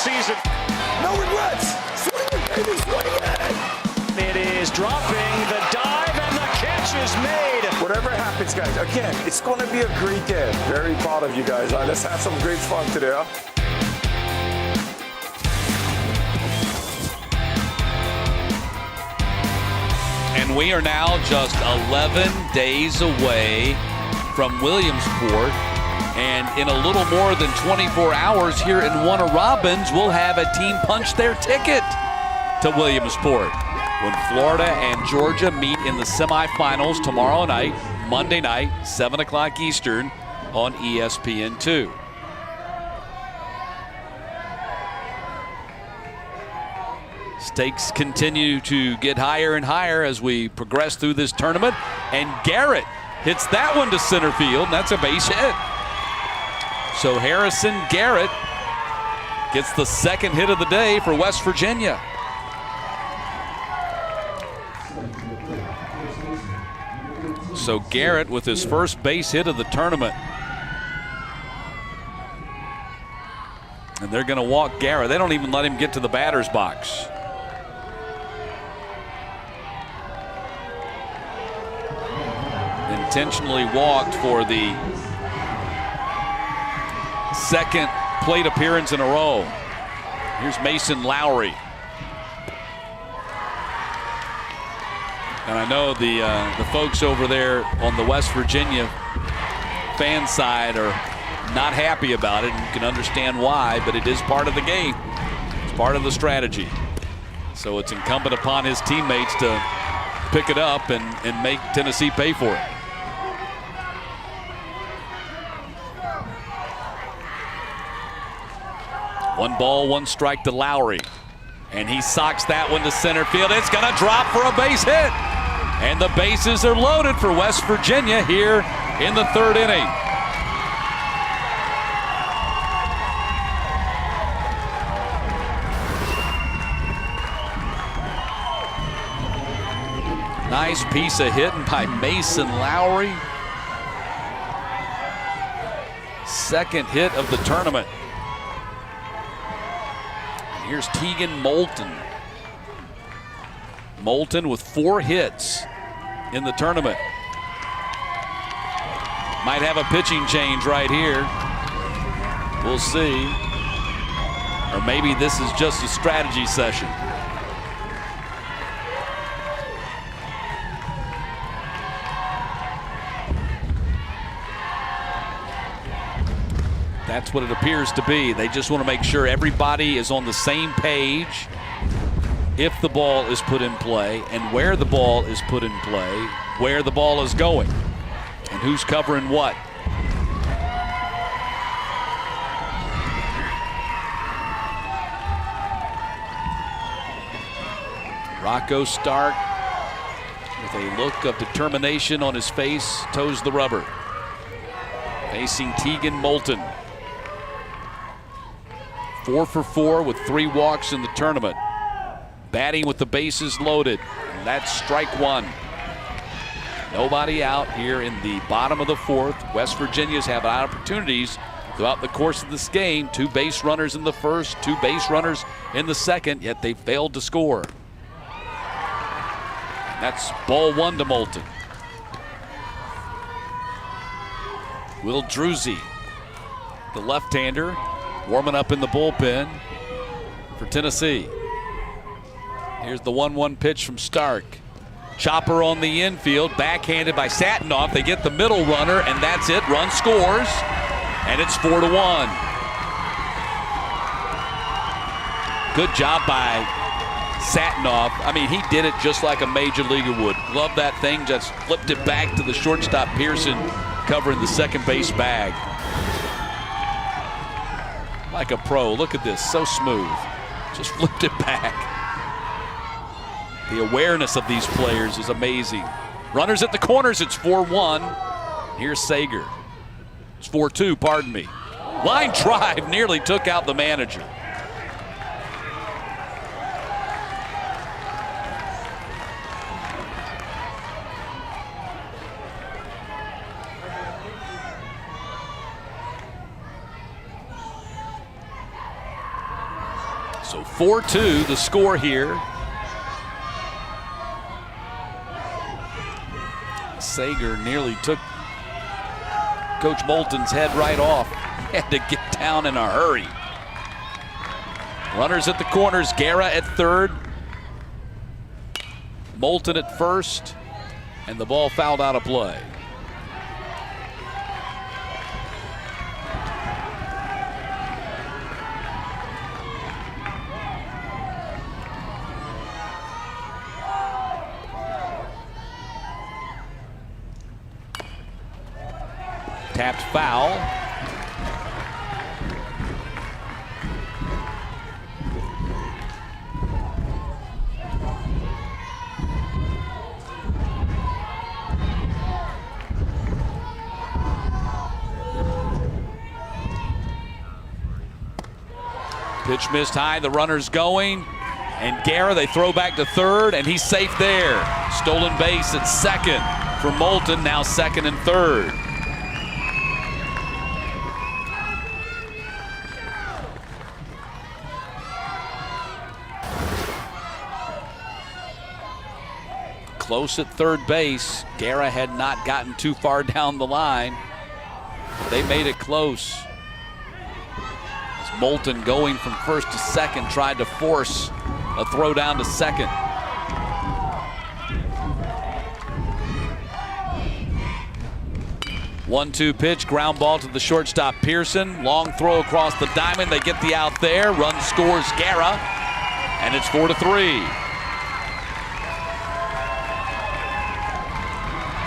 season. No regrets. Swing it, baby, swing it. It is dropping, the dive, and the catch is made. Whatever happens, guys, again, it's going to be a great day. Very proud of you guys. Let's have some great fun today, huh? And we are now just 11 days away from Williamsport. And in a little more than 24 hours here in Warner Robins, we'll have a team punch their ticket to Williamsport when Florida and Georgia meet in the semifinals tomorrow night, Monday night, 7 o'clock Eastern on ESPN2. Stakes continue to get higher and higher as we progress through this tournament. And Garrett hits that one to center field, and that's a base hit. So Harrison Garrett gets the second hit of the day for West Virginia. So Garrett with his first base hit of the tournament. And they're going to walk Garrett. They don't even let him get to the batter's box. Intentionally walked for the second plate appearance in a row. Here's Mason Lowry. And I know the folks over there on the West Virginia fan side are not happy about it, and you can understand why, but it is part of the game. It's part of the strategy. So it's incumbent upon his teammates to pick it up and make Tennessee pay for it. One ball, one strike to Lowry. And he socks that one to center field. It's going to drop for a base hit. And the bases are loaded for West Virginia here in the third inning. Nice piece of hitting by Mason Lowry. Second hit of the tournament. Here's Tegan Moulton. Moulton with 4 hits in the tournament. Might have a pitching change right here. We'll see. Or maybe this is just a strategy session. That's what it appears to be. They just want to make sure everybody is on the same page if the ball is put in play and where the ball is put in play, where the ball is going, and who's covering what. Rocco Stark with a look of determination on his face, toes the rubber. Facing Tegan Moulton. 4 for 4 with 3 walks in the tournament. Batting with the bases loaded. And that's strike one. Nobody out here in the bottom of the 4th. West Virginia's have opportunities throughout the course of this game. 2 base runners in the first, 2 base runners in the second, yet they failed to score. That's ball 1 to Moulton. Will Druzy, the left-hander, warming up in the bullpen for Tennessee. Here's the 1-1 pitch from Stark. Chopper on the infield, backhanded by Satinoff. They get the middle runner, and that's it. Run scores, and it's 4-1. Good job by Satinoff. I mean, he did it just like a major leaguer would. Love that thing, just flipped it back to the shortstop Pearson, covering the second base bag. Like a pro. Look at this, so smooth. Just flipped it back. The awareness of these players is amazing. Runners at the corners, it's 4-1. Here's Sager. It's 4-2, pardon me. Line drive nearly took out the manager. 4-2 the score here. Sager nearly took Coach Moulton's head right off. Had to get down in a hurry. Runners at the corners, Guerra at third, Moulton at first, and the ball fouled out of play. Tapped foul. Pitch missed high, the runner's going. And Guerra, they throw back to third, and he's safe there. Stolen base at second for Moulton, now second and third. Close at third base. Guerra had not gotten too far down the line. They made it close. As Moulton, going from first to second, tried to force a throw down to second. One-two pitch, ground ball to the shortstop Pearson. Long throw across the diamond. They get the out there. Run scores Guerra, and it's 4-3.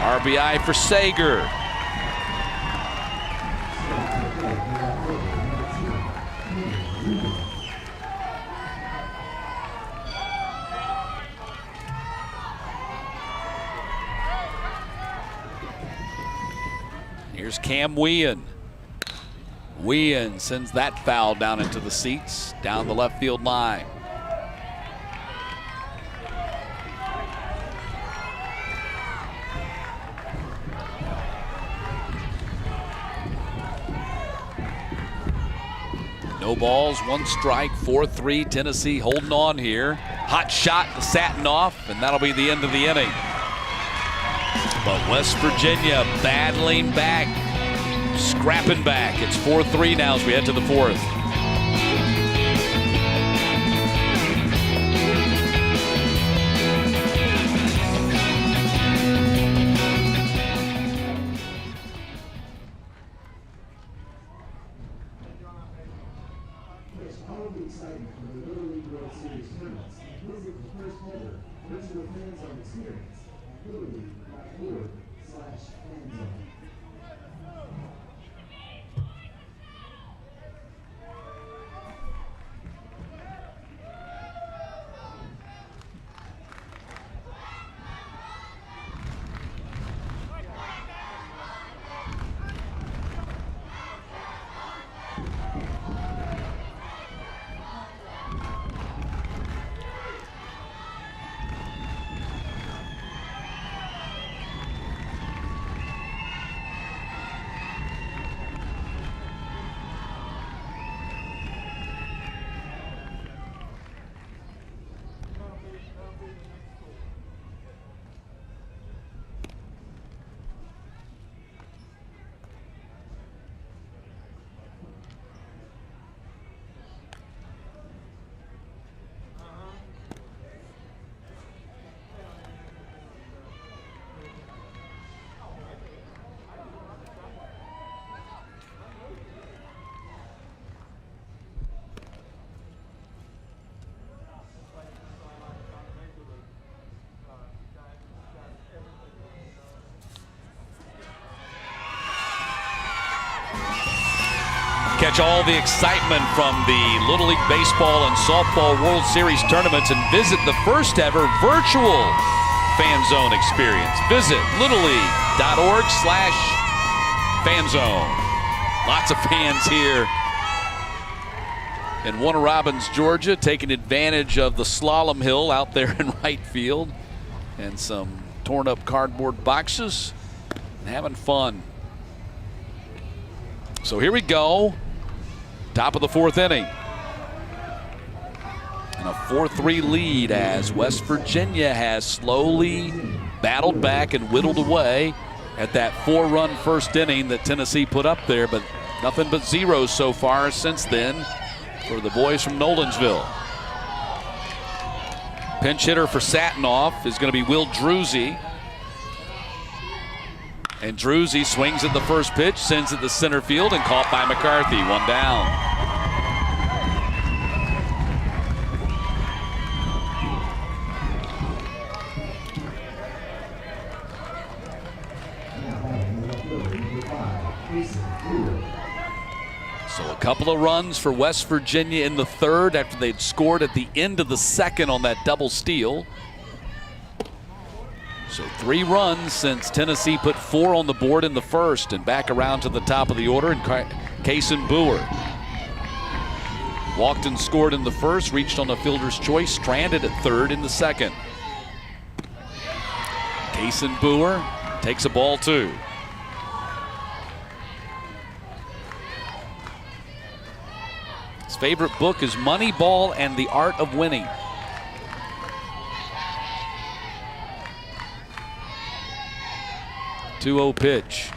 RBI for Sager. Here's Cam Wean. Wean sends that foul down into the seats, down the left field line. No balls, one strike, 4-3. Tennessee holding on here. Hot shot to Satinoff, and that'll be the end of the inning. But West Virginia battling back, scrapping back. It's 4-3 now as we head to the fourth. Catch all the excitement from the Little League Baseball and Softball World Series tournaments and visit the first ever virtual Fan Zone experience. Visit littleleague.org/fanzone. Lots of fans here in Warner Robins, Georgia, taking advantage of the slalom hill out there in right field and some torn up cardboard boxes and having fun. So here we go. Top of the fourth inning. And a 4-3 lead as West Virginia has slowly battled back and whittled away at that 4-run first inning that Tennessee put up there, but nothing but zeros so far since then for the boys from Nolensville. Pinch hitter for Satinoff is going to be Will Drusy. And Drusy swings at the first pitch, sends it to center field, and caught by McCarthy. 1 down. So a couple of runs for West Virginia in the third after they'd scored at the end of the second on that double steal. So 3 runs since Tennessee put 4 on the board in the first, and back around to the top of the order, and Kaysen Boer walked and scored in the first, reached on a fielder's choice, stranded at third in the second. Kaysen Boer takes a ball 2. His favorite book is Moneyball and the Art of Winning. .2-0 pitch.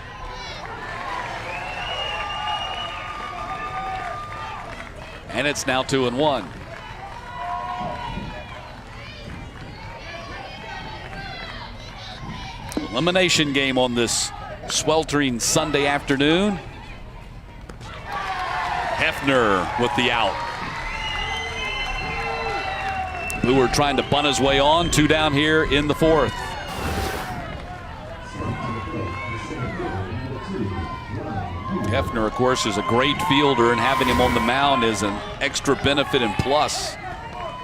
And it's now 2-1. Elimination game on this sweltering Sunday afternoon. Hefner with the out. Boer trying to bunt his way on. 2 down here in the fourth. Hefner, of course, is a great fielder, and having him on the mound is an extra benefit and plus.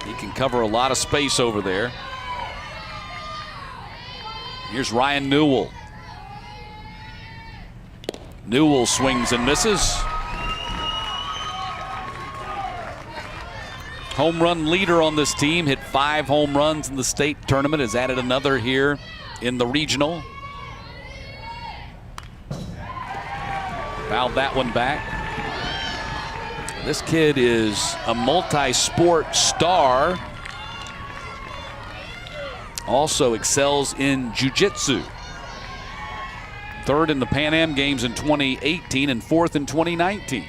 He can cover a lot of space over there. Here's Ryan Newell. Newell swings and misses. Home run leader on this team, hit 5 home runs in the state tournament, has added another here in the regional. Fouled that one back. This kid is a multi-sport star. Also excels in jiu-jitsu. 3rd in the Pan Am Games in 2018 and 4th in 2019.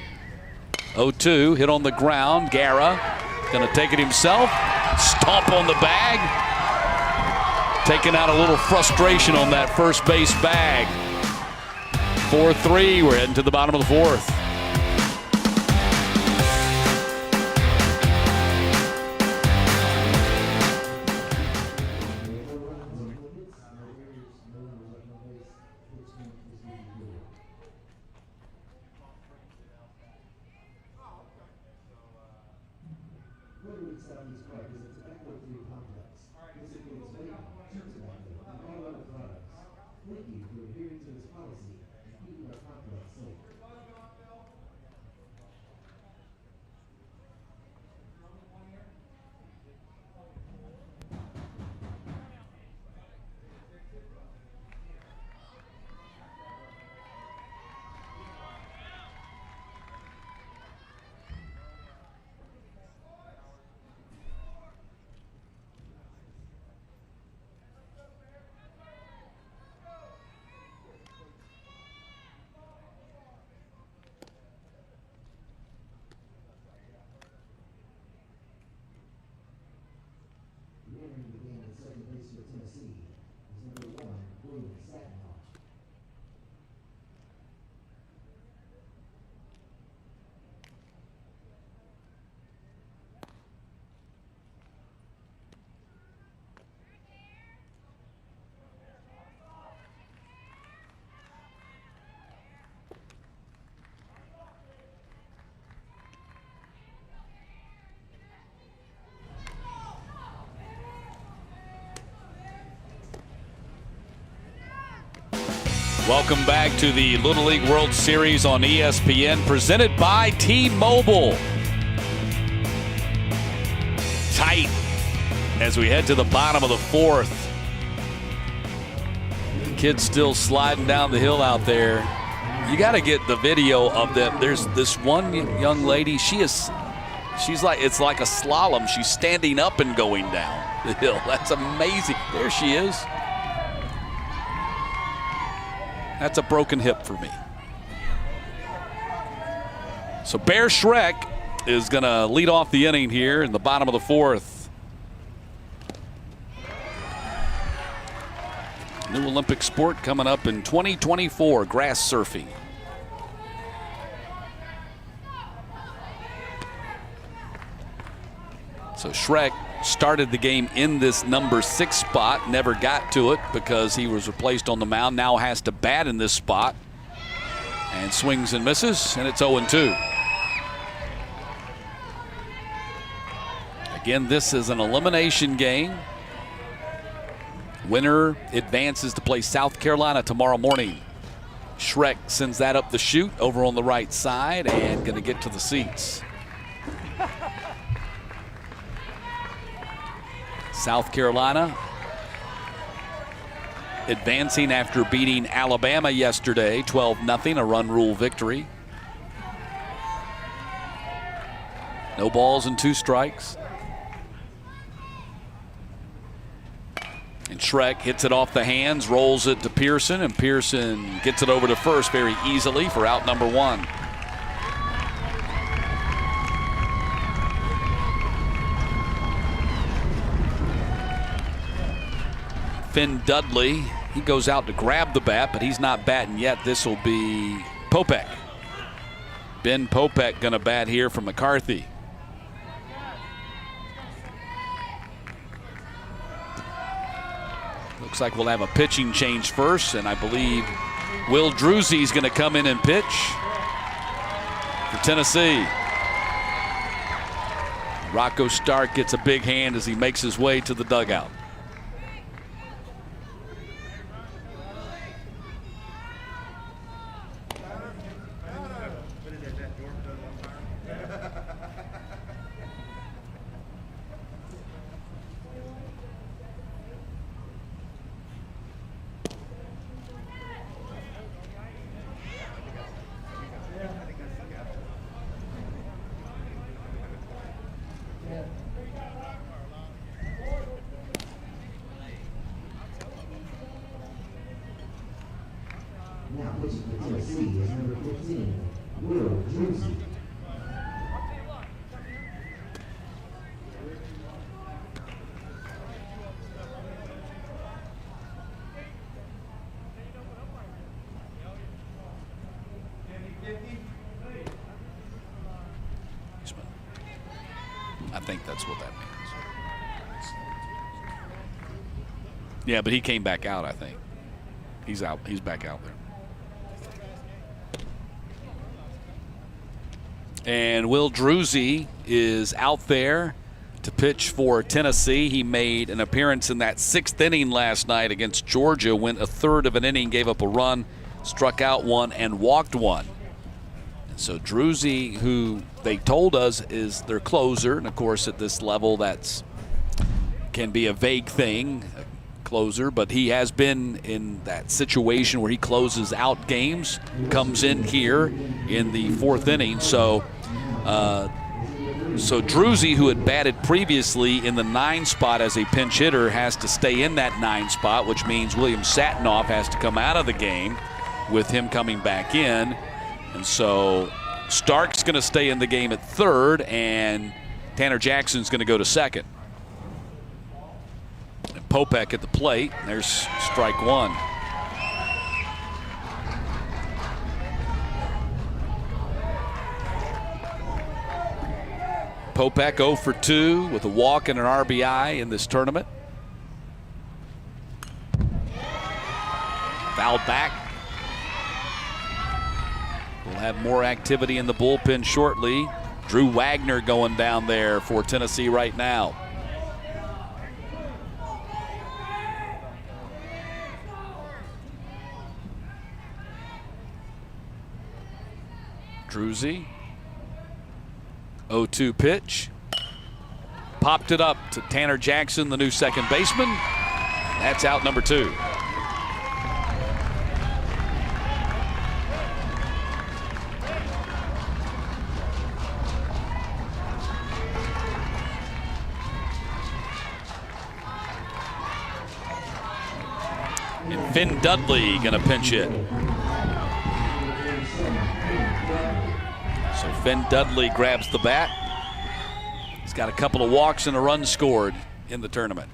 0-2, hit on the ground. Guerra gonna take it himself. Stomp on the bag. Taking out a little frustration on that first base bag. 4-3, we're heading to the bottom of the fourth. Welcome back to the Little League World Series on ESPN, presented by T-Mobile. Tight as we head to the bottom of the fourth. The kid's still sliding down the hill out there. You got to get the video of them. There's this one young lady. She is It's like a slalom. She's standing up and going down the hill. That's amazing. There she is. That's a broken hip for me. So Bear Schreck is going to lead off the inning here in the bottom of the fourth. New Olympic sport coming up in 2024, grass surfing. So Schreck started the game in this number 6 spot, never got to it because he was replaced on the mound, now has to bat in this spot. And swings and misses, and it's 0-2. Again, this is an elimination game. Winner advances to play South Carolina tomorrow morning. Schreck sends that up the chute over on the right side and going to get to the seats. South Carolina advancing after beating Alabama yesterday, 12-0, a run rule victory. No balls and 2 strikes. And Schreck hits it off the hands, rolls it to Pearson, and Pearson gets it over to first very easily for out number 1. Finn Dudley, he goes out to grab the bat, but he's not batting yet. This will be Popek. Ben Popek going to bat here for McCarthy. Looks like we'll have a pitching change first, and I believe Will Druzzi is going to come in and pitch for Tennessee. Rocco Stark gets a big hand as he makes his way to the dugout. Now pitching for Tennessee is number 15, Will Druzzi. I think that's what that means. Yeah, but he came back out, I think. He's out. He's back out there. And Will Druzzi is out there to pitch for Tennessee. He made an appearance in that 6th inning last night against Georgia, went a third of an inning, gave up a run, struck out 1, and walked 1. And so Druzzi, who they told us is their closer, and of course at this level that's can be a vague thing, closer, but he has been in that situation where he closes out games, comes in here in the 4th inning. So Druzzi, who had batted previously in the 9 spot as a pinch hitter, has to stay in that 9 spot, which means William Satinoff has to come out of the game with him coming back in. And so Stark's going to stay in the game at 3rd, and Tanner Jackson's going to go to 2nd. And Popek at the plate. There's strike 1. Popek 0 for 2 with a walk and an RBI in this tournament. Fouled back. We'll have more activity in the bullpen shortly. Drew Wagner going down there for Tennessee right now. Druzzi. 0-2 pitch. Popped it up to Tanner Jackson, the new second baseman. That's out number 2. And Finn Dudley going to pinch hit. So Finn Dudley grabs the bat. He's got a couple of walks and a run scored in the tournament.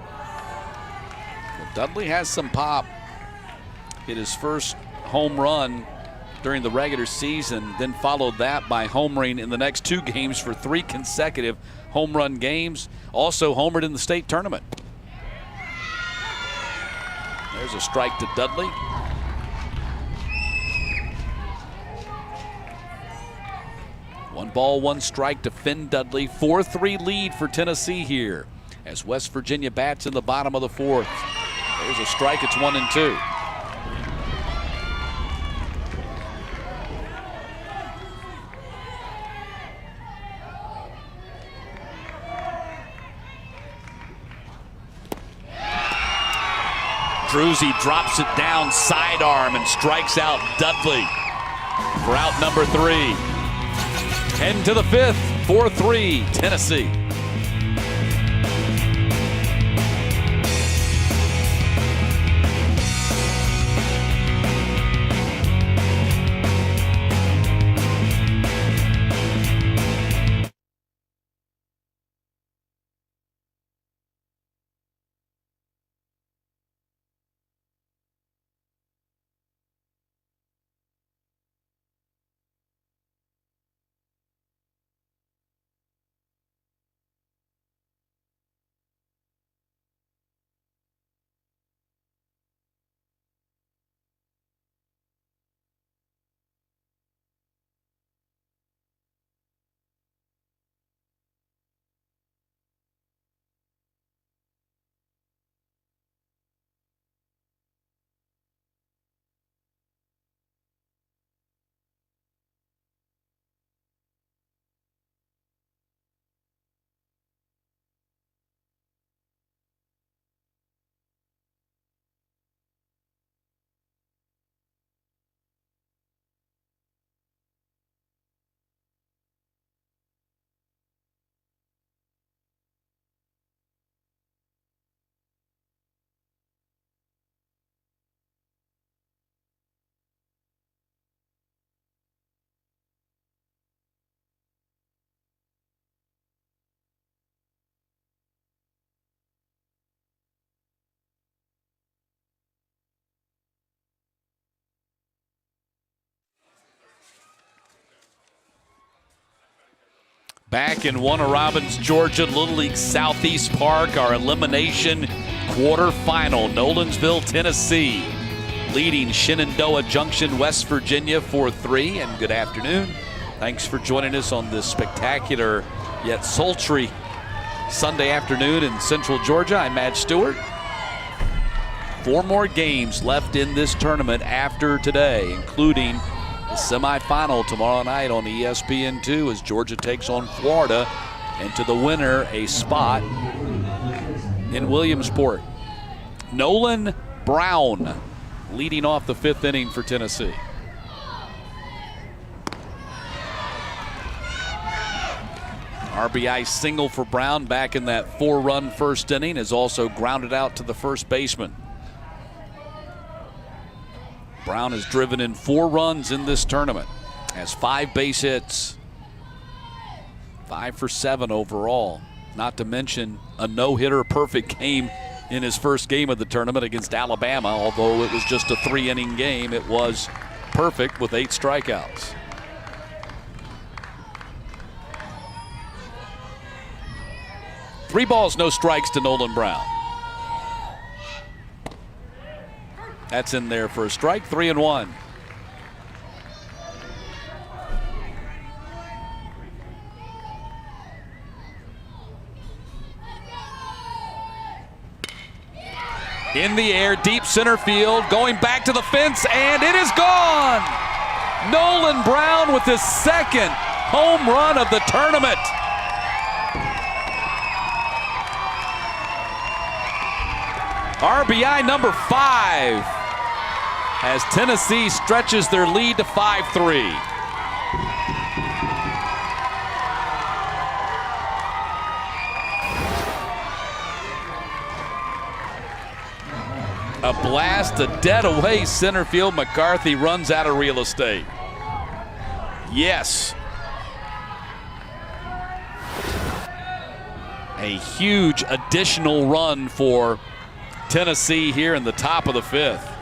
Well, Dudley has some pop. Hit his first home run during the regular season, then followed that by homering in the next 2 games for 3 consecutive home run games. Also homered in the state tournament. There's a strike to Dudley. One ball, one strike to Finn Dudley. 4-3 lead for Tennessee here as West Virginia bats in the bottom of the 4th. There's a strike. It's 1-2. Druzy drops it down sidearm and strikes out Dudley for out number 3. Heading to the 5th, 4-3 Tennessee. Back in Warner Robins, Georgia, Little League Southeast Park, our elimination quarterfinal. Nolensville, Tennessee, leading Shenandoah Junction, West Virginia 4-3. And good afternoon. Thanks for joining us on this spectacular yet sultry Sunday afternoon in Central Georgia. I'm Matt Stewart. 4 more games left in this tournament after today, including the semifinal tomorrow night on ESPN2 as Georgia takes on Florida, and to the winner a spot in Williamsport. Nolan Brown leading off the 5th inning for Tennessee. RBI single for Brown back in that 4-run first inning, is also grounded out to the first baseman. Brown has driven in 4 runs in this tournament, has 5 base hits, 5 for 7 overall. Not to mention a no-hitter perfect game in his first game of the tournament against Alabama. Although it was just a 3-inning game, it was perfect with 8 strikeouts. Three balls, no strikes to Nolan Brown. That's in there for a strike, 3-1. In the air, deep center field, going back to the fence, and it is gone! Nolan Brown with his 2nd home run of the tournament. RBI number 5 as Tennessee stretches their lead to 5-3. A blast, a dead away center field. McCarthy runs out of real estate. Yes. A huge additional run for Tennessee here in the top of the 5th.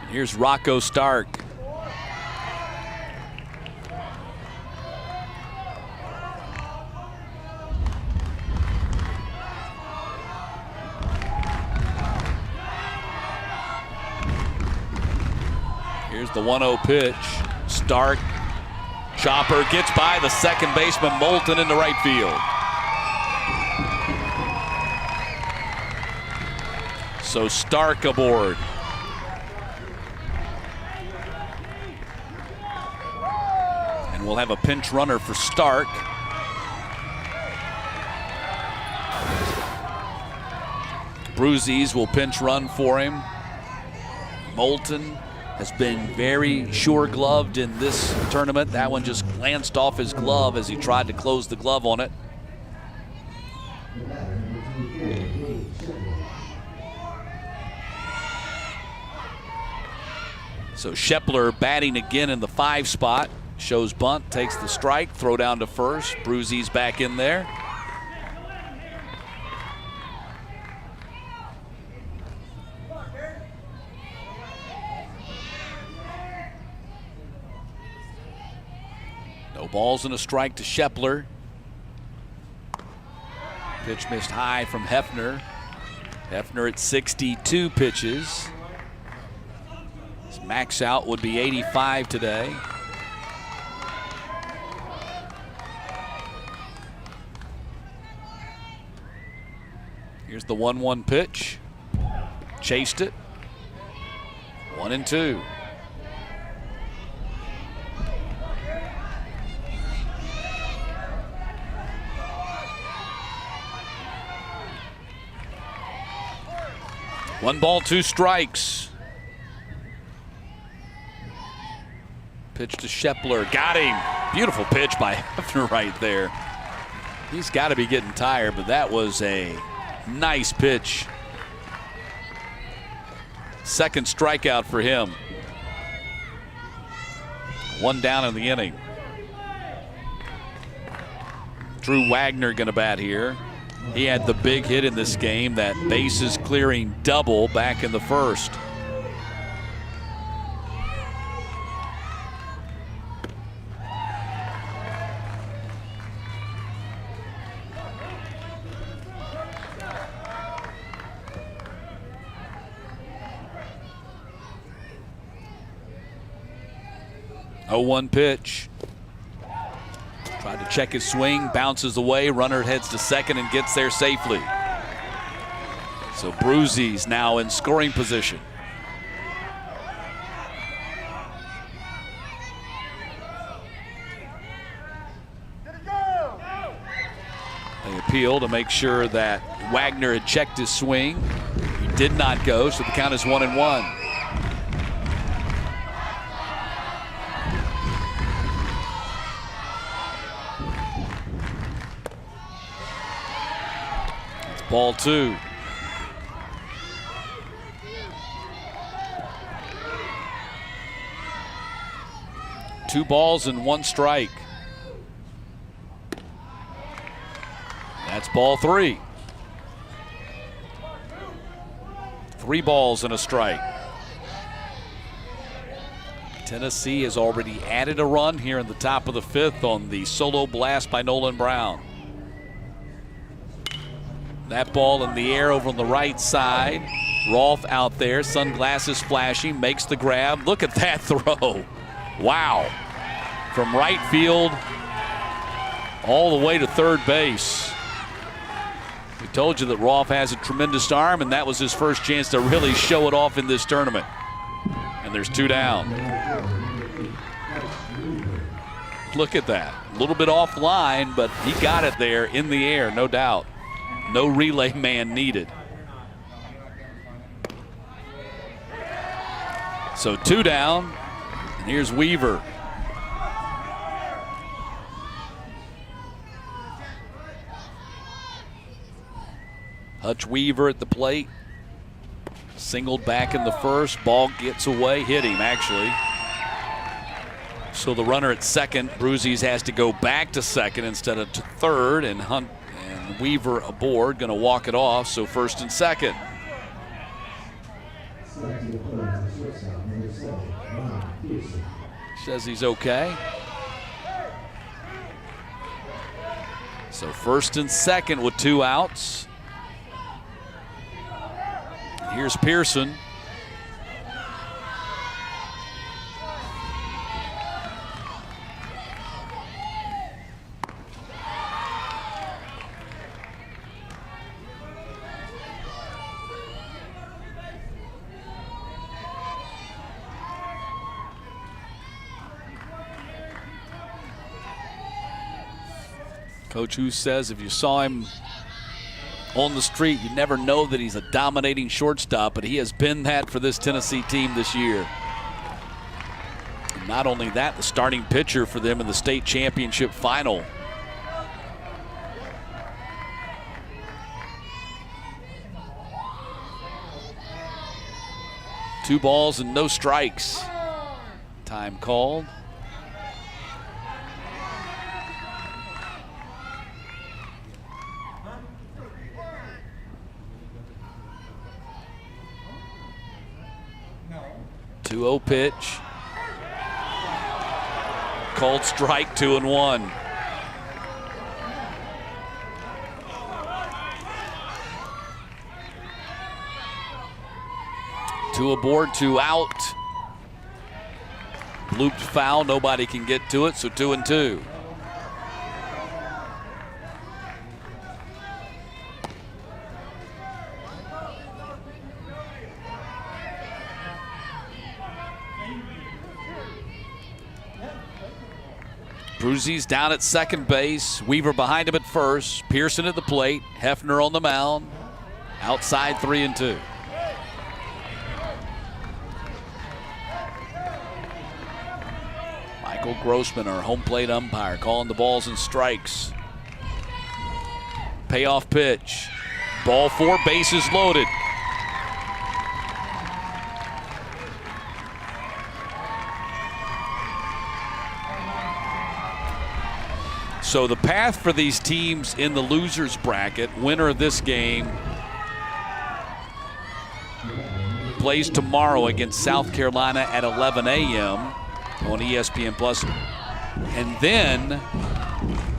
And here's Rocco Stark. Here's the 1-0 pitch. Stark, chopper, gets by the second baseman, Moulton into right field. So Stark aboard. And we'll have a pinch runner for Stark. Bruzies will pinch run for him. Moulton has been very sure-gloved in this tournament. That one just glanced off his glove as he tried to close the glove on it. So Shepler batting again in the 5 spot. Shows bunt, takes the strike, throw down to first. Bruzies back in there. No balls and a strike to Shepler. Pitch missed high from Hefner. Hefner at 62 pitches. His max out would be 85 today. Here's the 1-1 pitch. Chased it. 1-2. One ball, 2 strikes. Pitch to Shepler. Got him. Beautiful pitch by Hefner right there. He's got to be getting tired, but that was a nice pitch. Second strikeout for him. 1 down in the inning. Drew Wagner going to bat here. He had the big hit in this game, that bases clearing double back in the 1st. Oh, 1 pitch. Tried to check his swing, bounces away, runner heads to second and gets there safely. So Bruzies now in scoring position. They appeal to make sure that Wagner had checked his swing. He did not go, so the count is 1-1. Ball 2. Two balls and 1 strike. That's ball 3. 3 balls and a strike. Tennessee has already added a run here in the top of the 5th on the solo blast by Nolan Brown. That ball in the air over on the right side. Rolfe out there, sunglasses flashing, makes the grab. Look at that throw. Wow. From right field all the way to third base. We told you that Rolfe has a tremendous arm, and that was his first chance to really show it off in this tournament. And there's 2 down. Look at that. A little bit offline, but he got it there in the air, no doubt. No relay man needed. So 2 down, and here's Weaver. Hutch Weaver at the plate. Singled back in the first. Ball gets away. Hit him, actually. So the runner at second, Bruzies, has to go back to second instead of to third, and Hunt and Weaver aboard, going to walk it off. So first and second. Says he's okay. So first and second with 2 outs. Here's Pearson. Coach Hu says if you saw him on the street, you never know that he's a dominating shortstop, but he has been that for this Tennessee team this year. And not only that, the starting pitcher for them in the state championship final. Two balls and no strikes. Time called. No. 2-0 pitch. Called strike, 2-1. Two aboard, 2 out. Looped foul, nobody can get to it, so 2-2. Bruzies down at second base. Weaver behind him at first. Pearson at the plate. Hefner on the mound. Outside 3-2. Michael Grossman, our home plate umpire, calling the balls and strikes. Payoff pitch. Ball 4, bases loaded. So the path for these teams in the losers bracket, winner of this game plays tomorrow against South Carolina at 11 a.m. on ESPN Plus. And then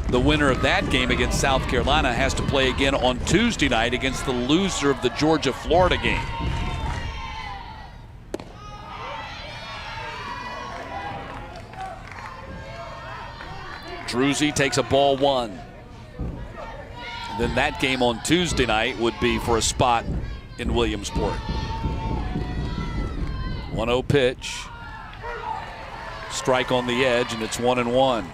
the winner of that game against South Carolina has to play again on Tuesday night against the loser of the Georgia-Florida game. Druzy takes a ball 1. Then that game on Tuesday night would be for a spot in Williamsport. 1-0 pitch. Strike on the edge, and it's 1-1.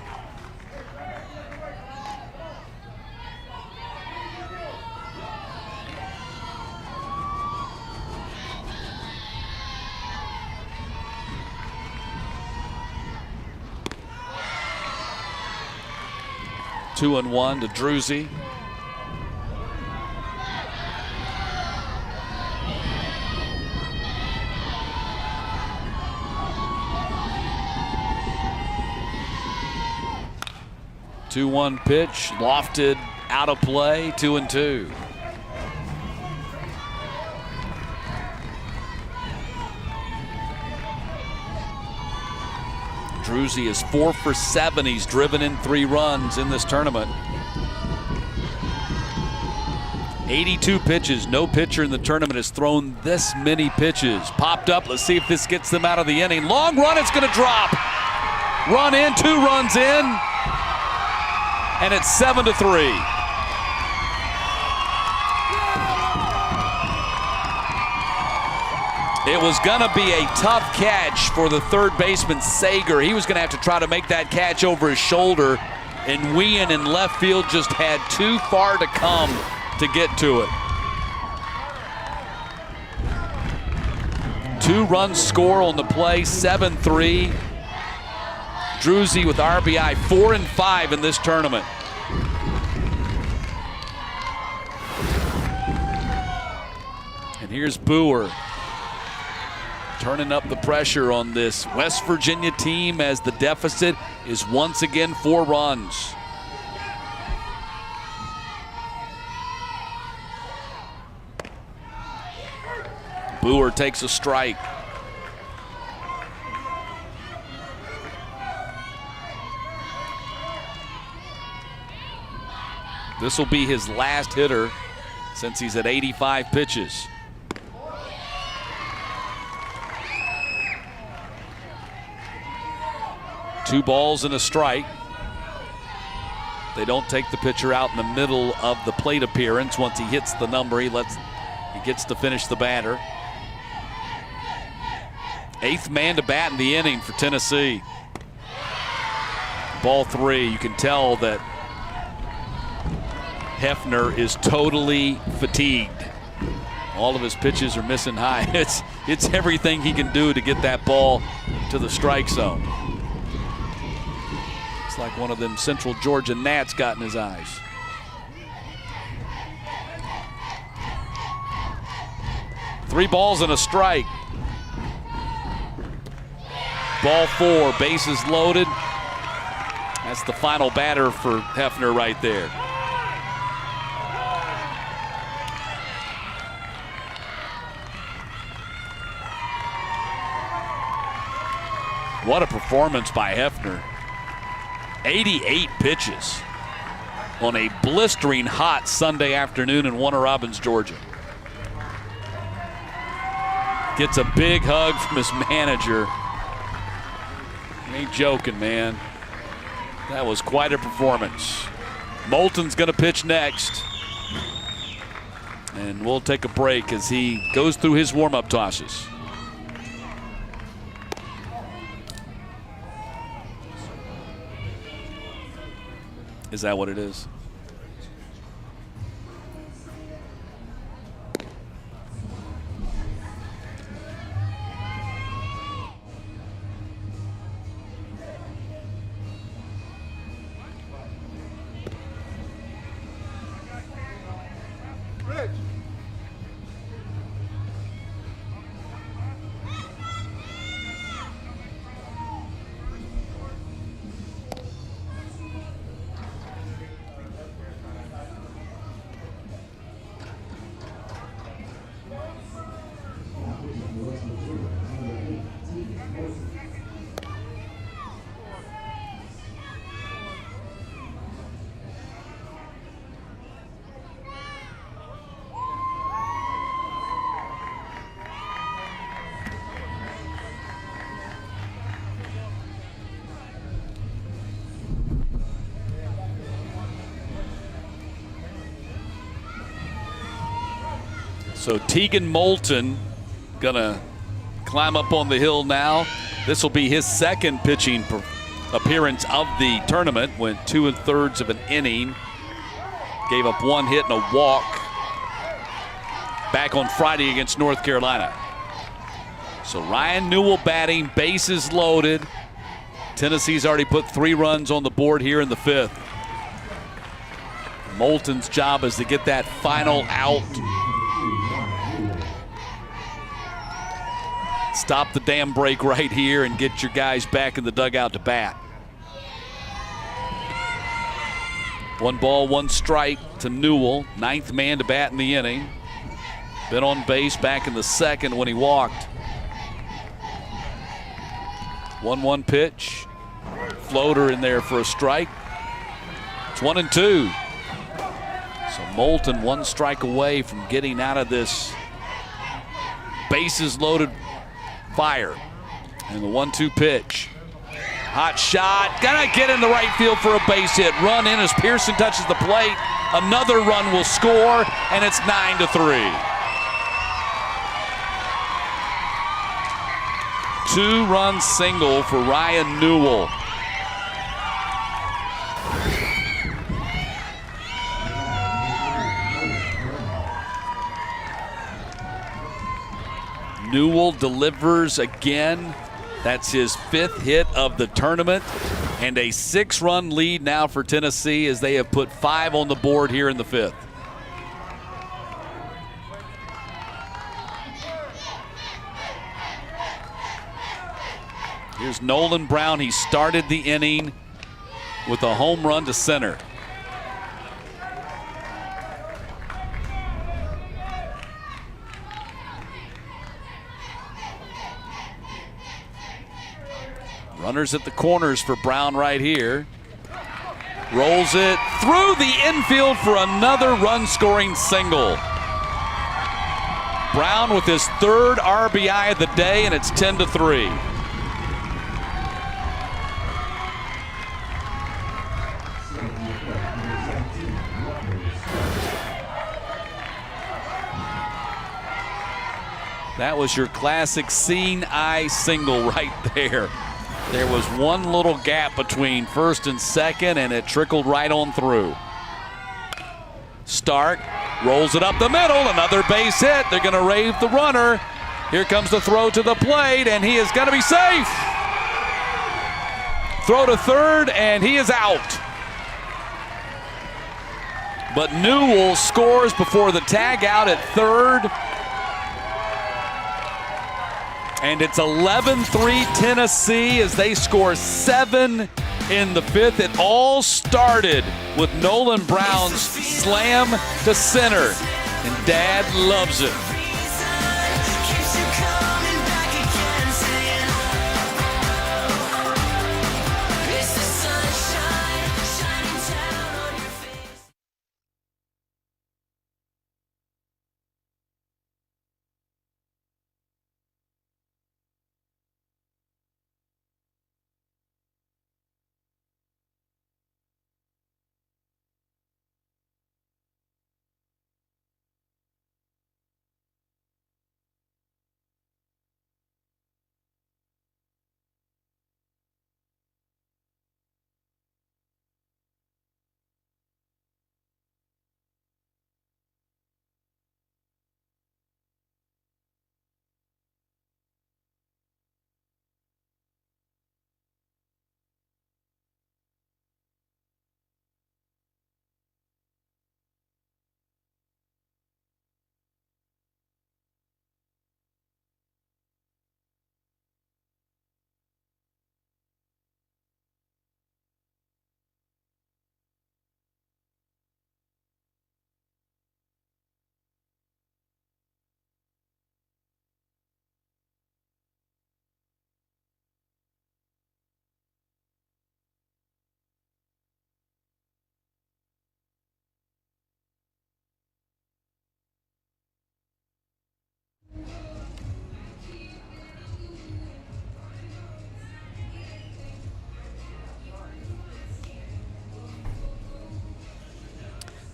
Two and 1 to Druzy. Two 1 pitch, lofted, out of play, 2-2. Druzy is 4 for 7. He's driven in 3 runs in this tournament. 82 pitches. No pitcher in the tournament has thrown this many pitches. Popped up. Let's see if this gets them out of the inning. Long run. It's going to drop. Run in. 2 runs in. And it's 7-3. It was going to be a tough catch for the third baseman, Sager. He was going to have to try to make that catch over his shoulder, and Wien in left field just had too far to come to get to it. 2-run score on the play, 7-3. Druzy with RBI 4 and 5 in this tournament. here's Boer turning up the pressure on this West Virginia team as the deficit is once again 4 runs. Boer takes a strike. This will be his last hitter since he's at 85 pitches. Two balls and a strike. They don't take the pitcher out in the middle of the plate appearance. Once he hits the number, he gets to finish the batter. 8th man to bat in the inning for Tennessee. Ball 3. You can tell that Hefner is totally fatigued. All of his pitches are missing high. It's everything he can do to get that ball to the strike zone. It's like one of them Central Georgia gnats got in his eyes. Three balls and a strike. Ball 4, bases loaded. That's the final batter for Hefner right there. What a performance by Hefner. 88 pitches on a blistering hot Sunday afternoon in Warner Robins, Georgia. Gets a big hug from his manager. He ain't joking, man. That was quite a performance. Moulton's going to pitch next. And we'll take a break as he goes through his warm-up tosses. Is that what it is? So Tegan Moulton gonna climb up on the hill now. This will be his second pitching appearance of the tournament. Went 2 3/4 of an inning. Gave up 1 hit and a walk back on Friday against North Carolina. So Ryan Newell batting, bases loaded. Tennessee's already put 3 runs on the board here in the 5th. Moulton's job is to get that final out. Stop the dam break right here and get your guys back in the dugout to bat. 1 ball, 1 strike to Newell. 9th man to bat in the inning. Been on base back in the 2nd when he walked. 1-1 pitch. Floater in there for a strike. It's 1-2. So Moulton 1 strike away from getting out of this bases loaded fire. And the 1-2 pitch. Hot shot. Gonna get in the right field for a base hit. Run in as Pearson touches the plate. Another run will score, and it's 9-3. 2-run single for Ryan Newell. Newell delivers again. That's his 5th hit of the tournament. And a 6-run lead now for Tennessee as they have put 5 on the board here in the 5th. Here's Nolan Brown. He started the inning with a home run to center. Runners at the corners for Brown right here. Rolls it through the infield for another run-scoring single. Brown with his third RBI of the day, and it's 10-3. That was your classic seeing eye single right there. There was one little gap between first and second, and it trickled right on through. Stark rolls it up the middle, another base hit. They're going to rave the runner. Here comes the throw to the plate, and he is going to be safe. Throw to third, and he is out. But Newell scores before the tag out at third. And it's 11-3 Tennessee as they score 7 in the fifth. It all started with Nolan Brown's slam to center, and Dad loves it.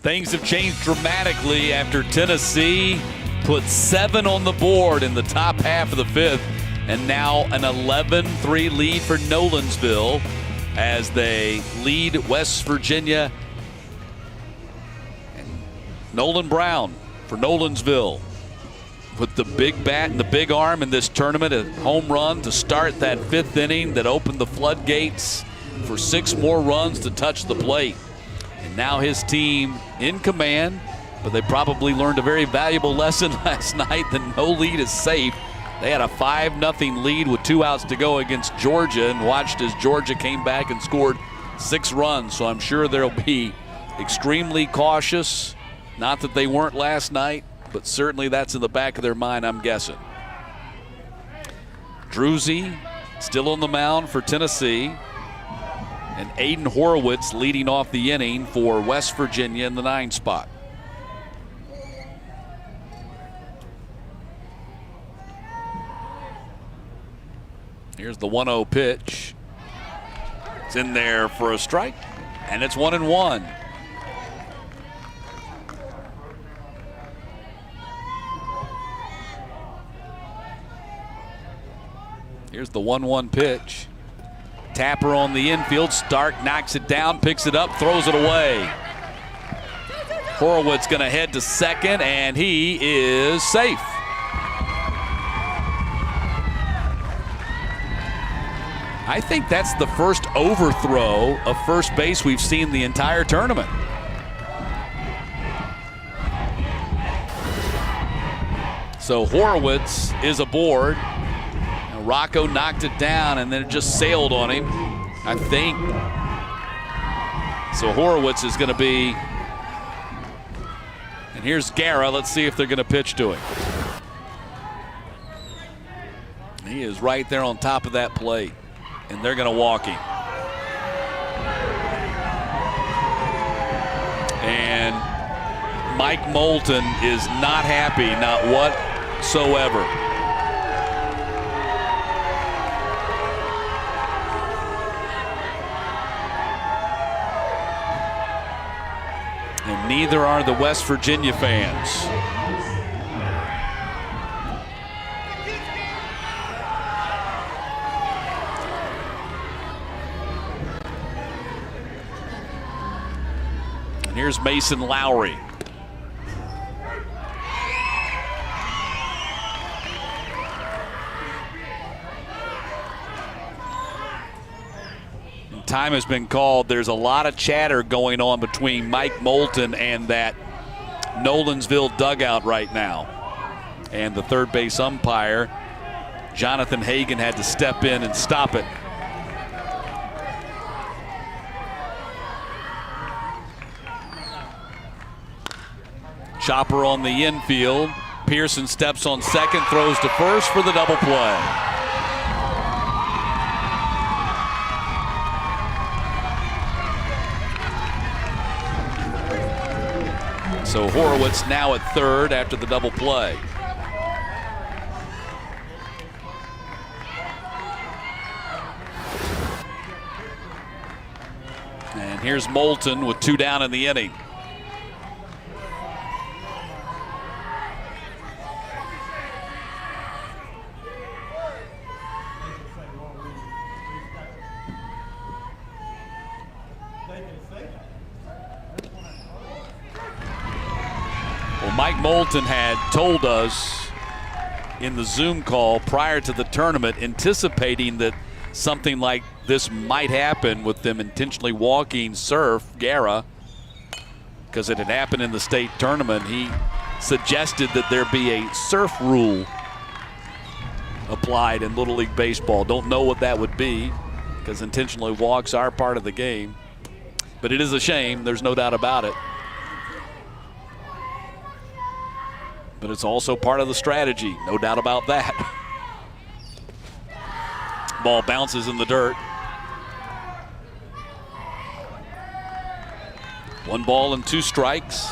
Things have changed dramatically after Tennessee put 7 on the board in the top half of the fifth, and now an 11-3 lead for Nolensville as they lead West Virginia. And Nolan Brown for Nolensville with the big bat and the big arm in this tournament, a home run to start that fifth inning that opened the floodgates for 6 more runs to touch the plate. And now his team in command, but they probably learned a very valuable lesson last night that no lead is safe. They had a 5-0 lead with 2 outs to go against Georgia and watched as Georgia came back and scored 6 runs. So I'm sure they'll be extremely cautious. Not that they weren't last night, but certainly that's in the back of their mind, I'm guessing. Druzy still on the mound for Tennessee. And Aiden Horowitz leading off the inning for West Virginia in the 9 spot. Here's the 1-0 pitch. It's in there for a strike, and it's 1-1. Here's the 1-1 pitch. Tapper on the infield. Stark knocks it down, picks it up, throws it away. Horowitz going to head to second, and he is safe. I think that's the first overthrow of first base we've seen the entire tournament. So Horowitz is aboard. Rocco knocked it down, and then it just sailed on him, I think. So Horowitz is going to be, and here's Guerra. Let's see if they're going to pitch to him. He is right there on top of that plate, and they're going to walk him. And Mike Moulton is not happy, not whatsoever. And neither are the West Virginia fans. And here's Mason Lowry. Time has been called. There's a lot of chatter going on between Mike Moulton and that Nolensville dugout right now. And the third base umpire, Jonathan Hagan, had to step in and stop it. Chopper on the infield. Pearson steps on second, throws to first for the double play. So Horowitz now at third after the double play. And here's Moulton with 2 down in the inning. Mike Moulton had told us in the Zoom call prior to the tournament, anticipating that something like this might happen with them intentionally walking Surf, Guerra, because it had happened in the state tournament. He suggested that there be a surf rule applied in Little League Baseball. Don't know what that would be, because intentionally walks are part of the game. But it is a shame, there's no doubt about it. But it's also part of the strategy, no doubt about that. Ball bounces in the dirt. 1 ball and 2 strikes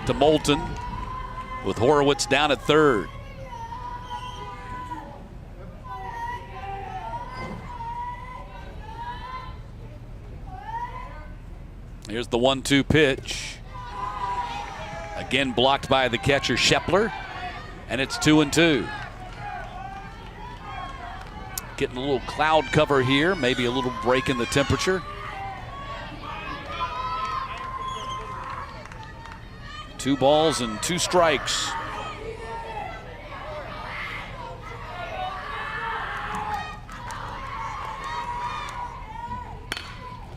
to Moulton, with Horowitz down at third. Here's the 1-2 pitch. Again blocked by the catcher Shepler, and it's 2-2. Getting a little cloud cover here, maybe a little break in the temperature. 2 balls and 2 strikes.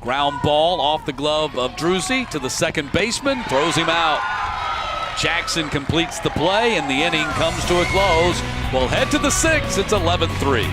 Ground ball off the glove of Druzy to the second baseman, throws him out. Jackson completes the play, and the inning comes to a close. We'll head to the 6th. It's 11-3.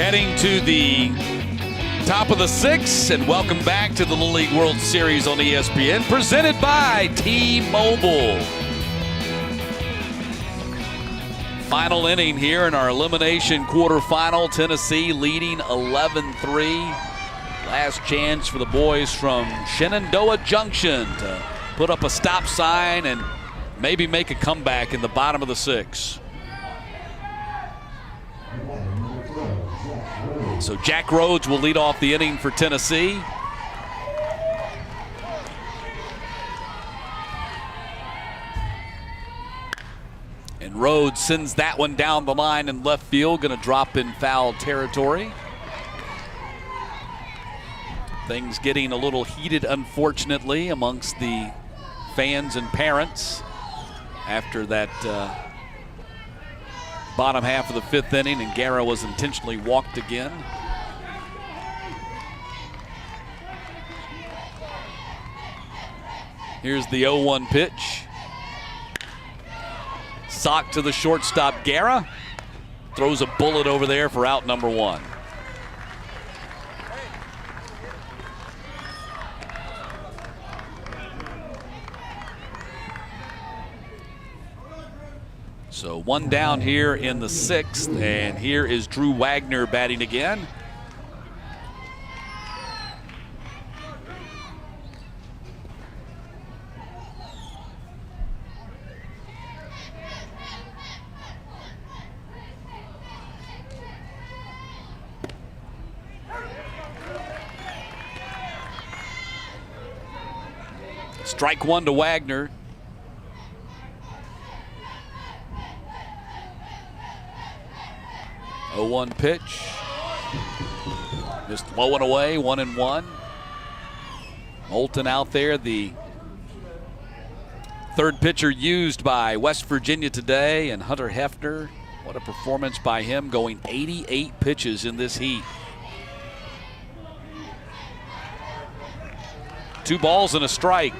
Heading to the top of the 6th, and welcome back to the Little League World Series on ESPN, presented by T-Mobile. Final inning here in our elimination quarterfinal. Tennessee leading 11-3. Last chance for the boys from Shenandoah Junction to put up a stop sign and maybe make a comeback in the bottom of the 6th. So Jack Rhodes will lead off the inning for Tennessee. And Rhodes sends that one down the line in left field, going to drop in foul territory. Things getting a little heated, unfortunately, amongst the fans and parents after that bottom half of the 5th inning, and Guerra was intentionally walked again. Here's the 0-1 pitch. Sock to the shortstop, Guerra. Throws a bullet over there for out number 1. So 1 down here in the 6th, and here is Drew Wagner batting again. Strike 1 to Wagner. Oh, 0-1 pitch. Just low and away, 1-1. Moulton out there, the third pitcher used by West Virginia today, and Hunter Hefner. What a performance by him, going 88 pitches in this heat. 2 balls and a strike.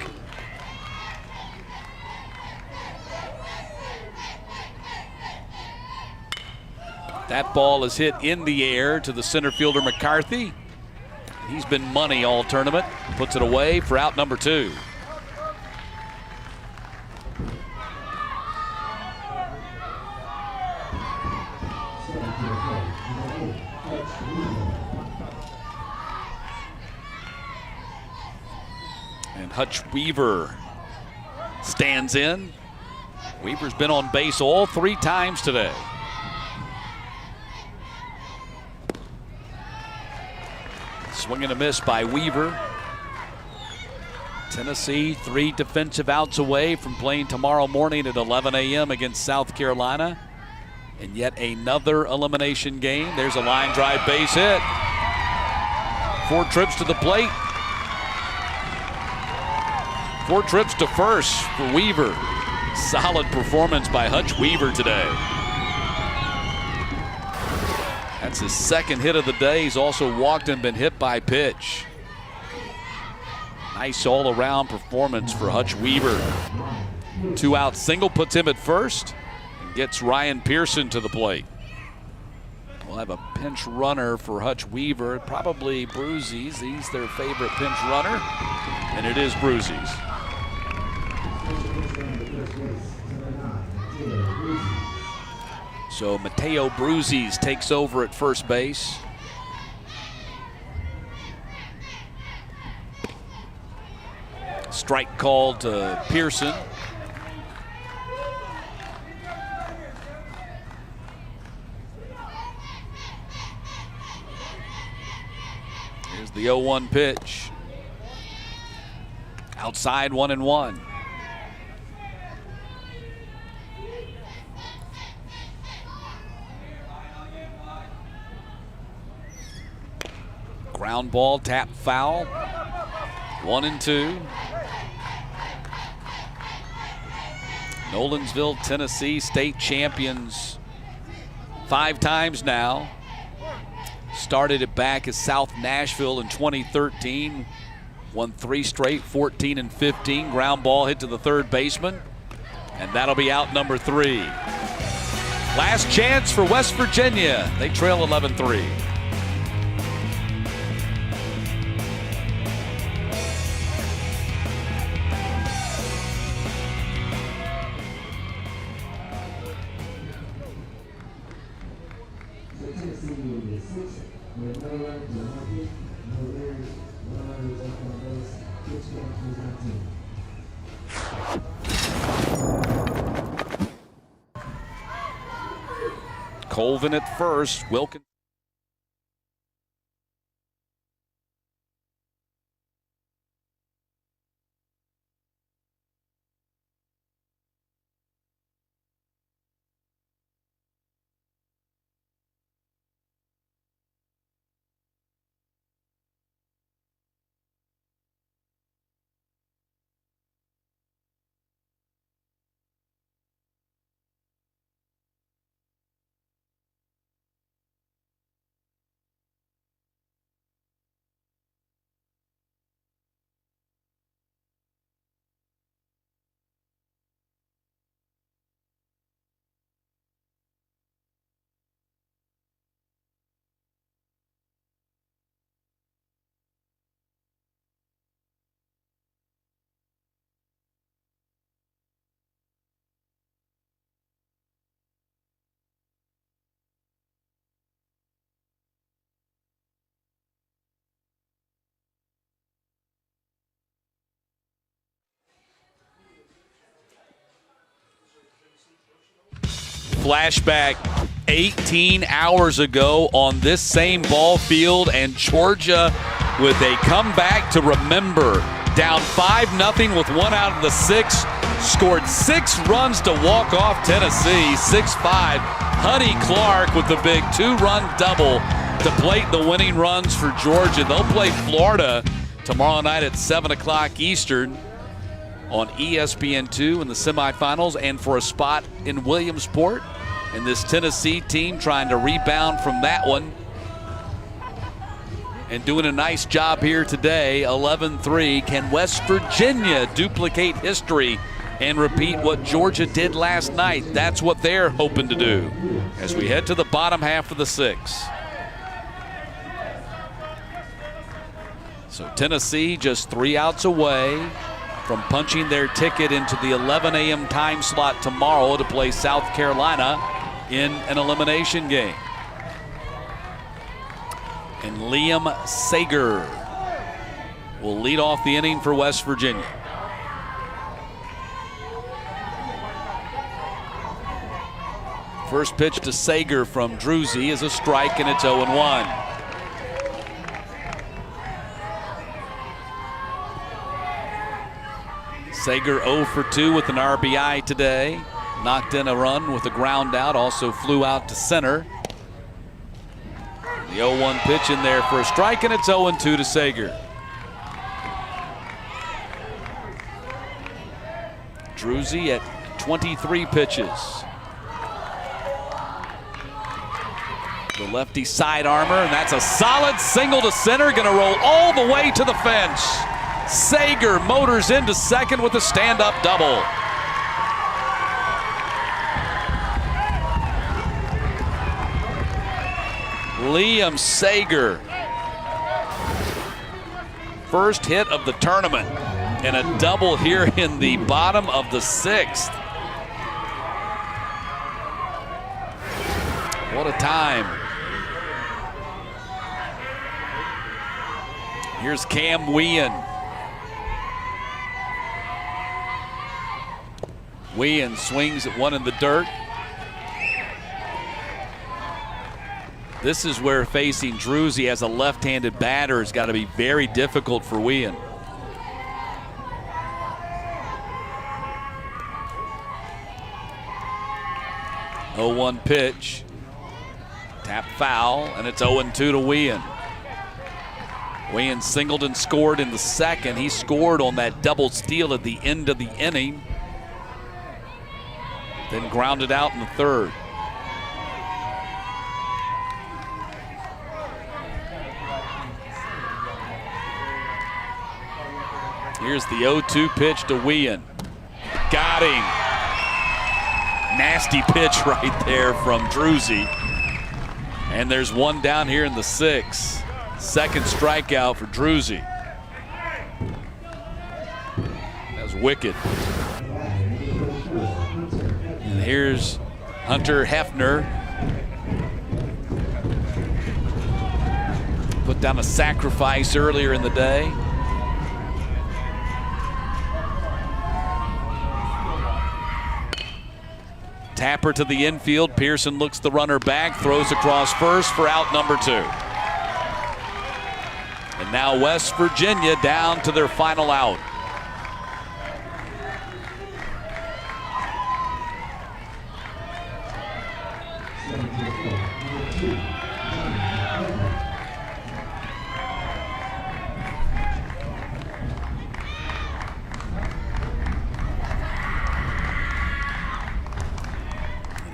That ball is hit in the air to the center fielder McCarthy. He's been money all tournament. Puts it away for out number 2. And Hutch Weaver stands in. Weaver's been on base all 3 times today. Swing and a miss by Weaver. Tennessee 3 defensive outs away from playing tomorrow morning at 11 a.m. against South Carolina. And yet another elimination game. There's a line drive base hit. 4 trips to the plate. 4 trips to first for Weaver. Solid performance by Hutch Weaver today. That's his 2nd hit of the day. He's also walked and been hit by pitch. Nice all-around performance for Hutch Weaver. 2-out single puts him at first and gets Ryan Pearson to the plate. We'll have a pinch runner for Hutch Weaver, probably Bruzies. He's their favorite pinch runner, and it is Bruzies. So Mateo Bruzies takes over at first base. Strike called to Pearson. Here's the 0-1 pitch. Outside, 1-1. Ground ball, tap foul. 1-2. Nolensville, Tennessee, state champions 5 times now. Started it back as South Nashville in 2013. Won 3 straight, 14 and 15. Ground ball hit to the third baseman. And that'll be out number 3. Last chance for West Virginia. They trail 11-3. Colvin at first. Wilkins. Flashback 18 hours ago on this same ball field, and Georgia with a comeback to remember. Down 5-0 with 1 out of the 6. Scored 6 runs to walk off Tennessee. 6-5. Honey Clark with the big 2-run double to plate the winning runs for Georgia. They'll play Florida tomorrow night at 7 o'clock Eastern on ESPN2 in the semifinals, and for a spot in Williamsport. And this Tennessee team trying to rebound from that one and doing a nice job here today. 11-3. Can West Virginia duplicate history and repeat what Georgia did last night? That's what they're hoping to do as we head to the bottom half of the 6th. So Tennessee just 3 outs away from punching their ticket into the 11 a.m. time slot tomorrow to play South Carolina in an elimination game. And Liam Sager will lead off the inning for West Virginia. First pitch to Sager from Druzy is a strike, and it's 0-1. Sager 0 for 2 with an RBI today. Knocked in a run with a ground out, also flew out to center. The 0-1 pitch in there for a strike, and it's 0-2 to Sager. Druzy at 23 pitches. The lefty side armor, and that's a solid single to center, gonna roll all the way to the fence. Sager motors into second with a stand-up double. Liam Sager, first hit of the tournament, and a double here in the bottom of the 6th. What a time. Here's Cam Wean. Wean swings at one in the dirt. This is where facing Druzy as a left-handed batter has got to be very difficult for Wean. Oh, 0-1 pitch. Tap foul, and it's 0-2 to Wean. Wean singled and scored in the second. He scored on that double steal at the end of the inning. Then grounded out in the third. Here's the 0-2 pitch to Wean. Got him. Nasty pitch right there from Druzy. And there's one down here in the 6th. Second strikeout for Druzy. That was wicked. And here's Hunter Hefner. Put down a sacrifice earlier in the day. Tapper to the infield. Pearson looks the runner back, throws across first for out number 2. And now West Virginia down to their final out.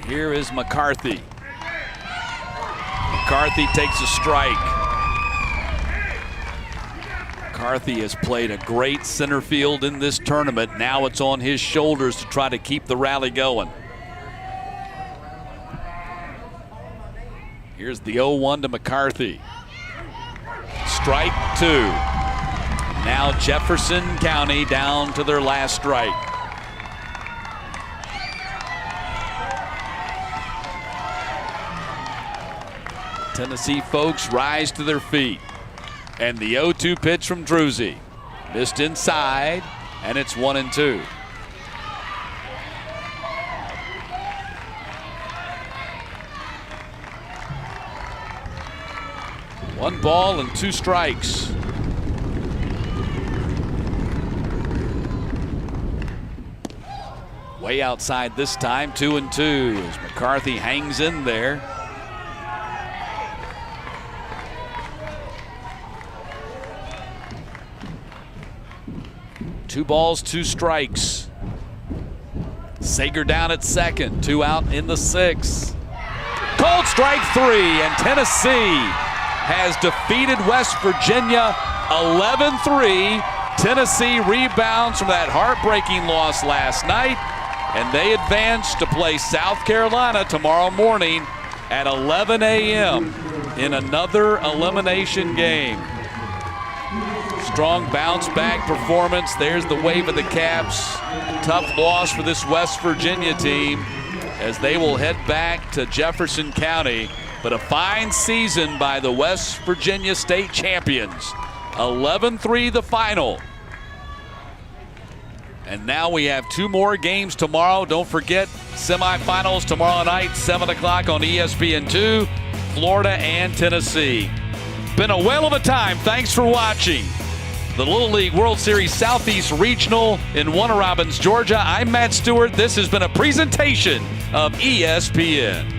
Here is McCarthy. McCarthy takes a strike. McCarthy has played a great center field in this tournament. Now it's on his shoulders to try to keep the rally going. Here's the 0-1 to McCarthy. Strike 2. Now Jefferson County down to their last strike. Tennessee folks rise to their feet. And the 0-2 pitch from Druzy. Missed inside, and it's 1-2. One ball and 2 strikes. Way outside this time, 2-2 as McCarthy hangs in there. Two balls, 2 strikes. Sager down at second, 2 out in the 6th. Called strike 3, and Tennessee has defeated West Virginia 11-3. Tennessee rebounds from that heartbreaking loss last night, and they advance to play South Carolina tomorrow morning at 11 a.m. in another elimination game. Strong bounce-back performance. There's the wave of the caps. Tough loss for this West Virginia team as they will head back to Jefferson County. But a fine season by the West Virginia State champions. 11-3 the final. And now we have 2 more games tomorrow. Don't forget, semifinals tomorrow night, 7 o'clock on ESPN2, Florida and Tennessee. Been a whale of a time. Thanks for watching the Little League World Series Southeast Regional in Warner Robins, Georgia. I'm Matt Stewart. This has been a presentation of ESPN.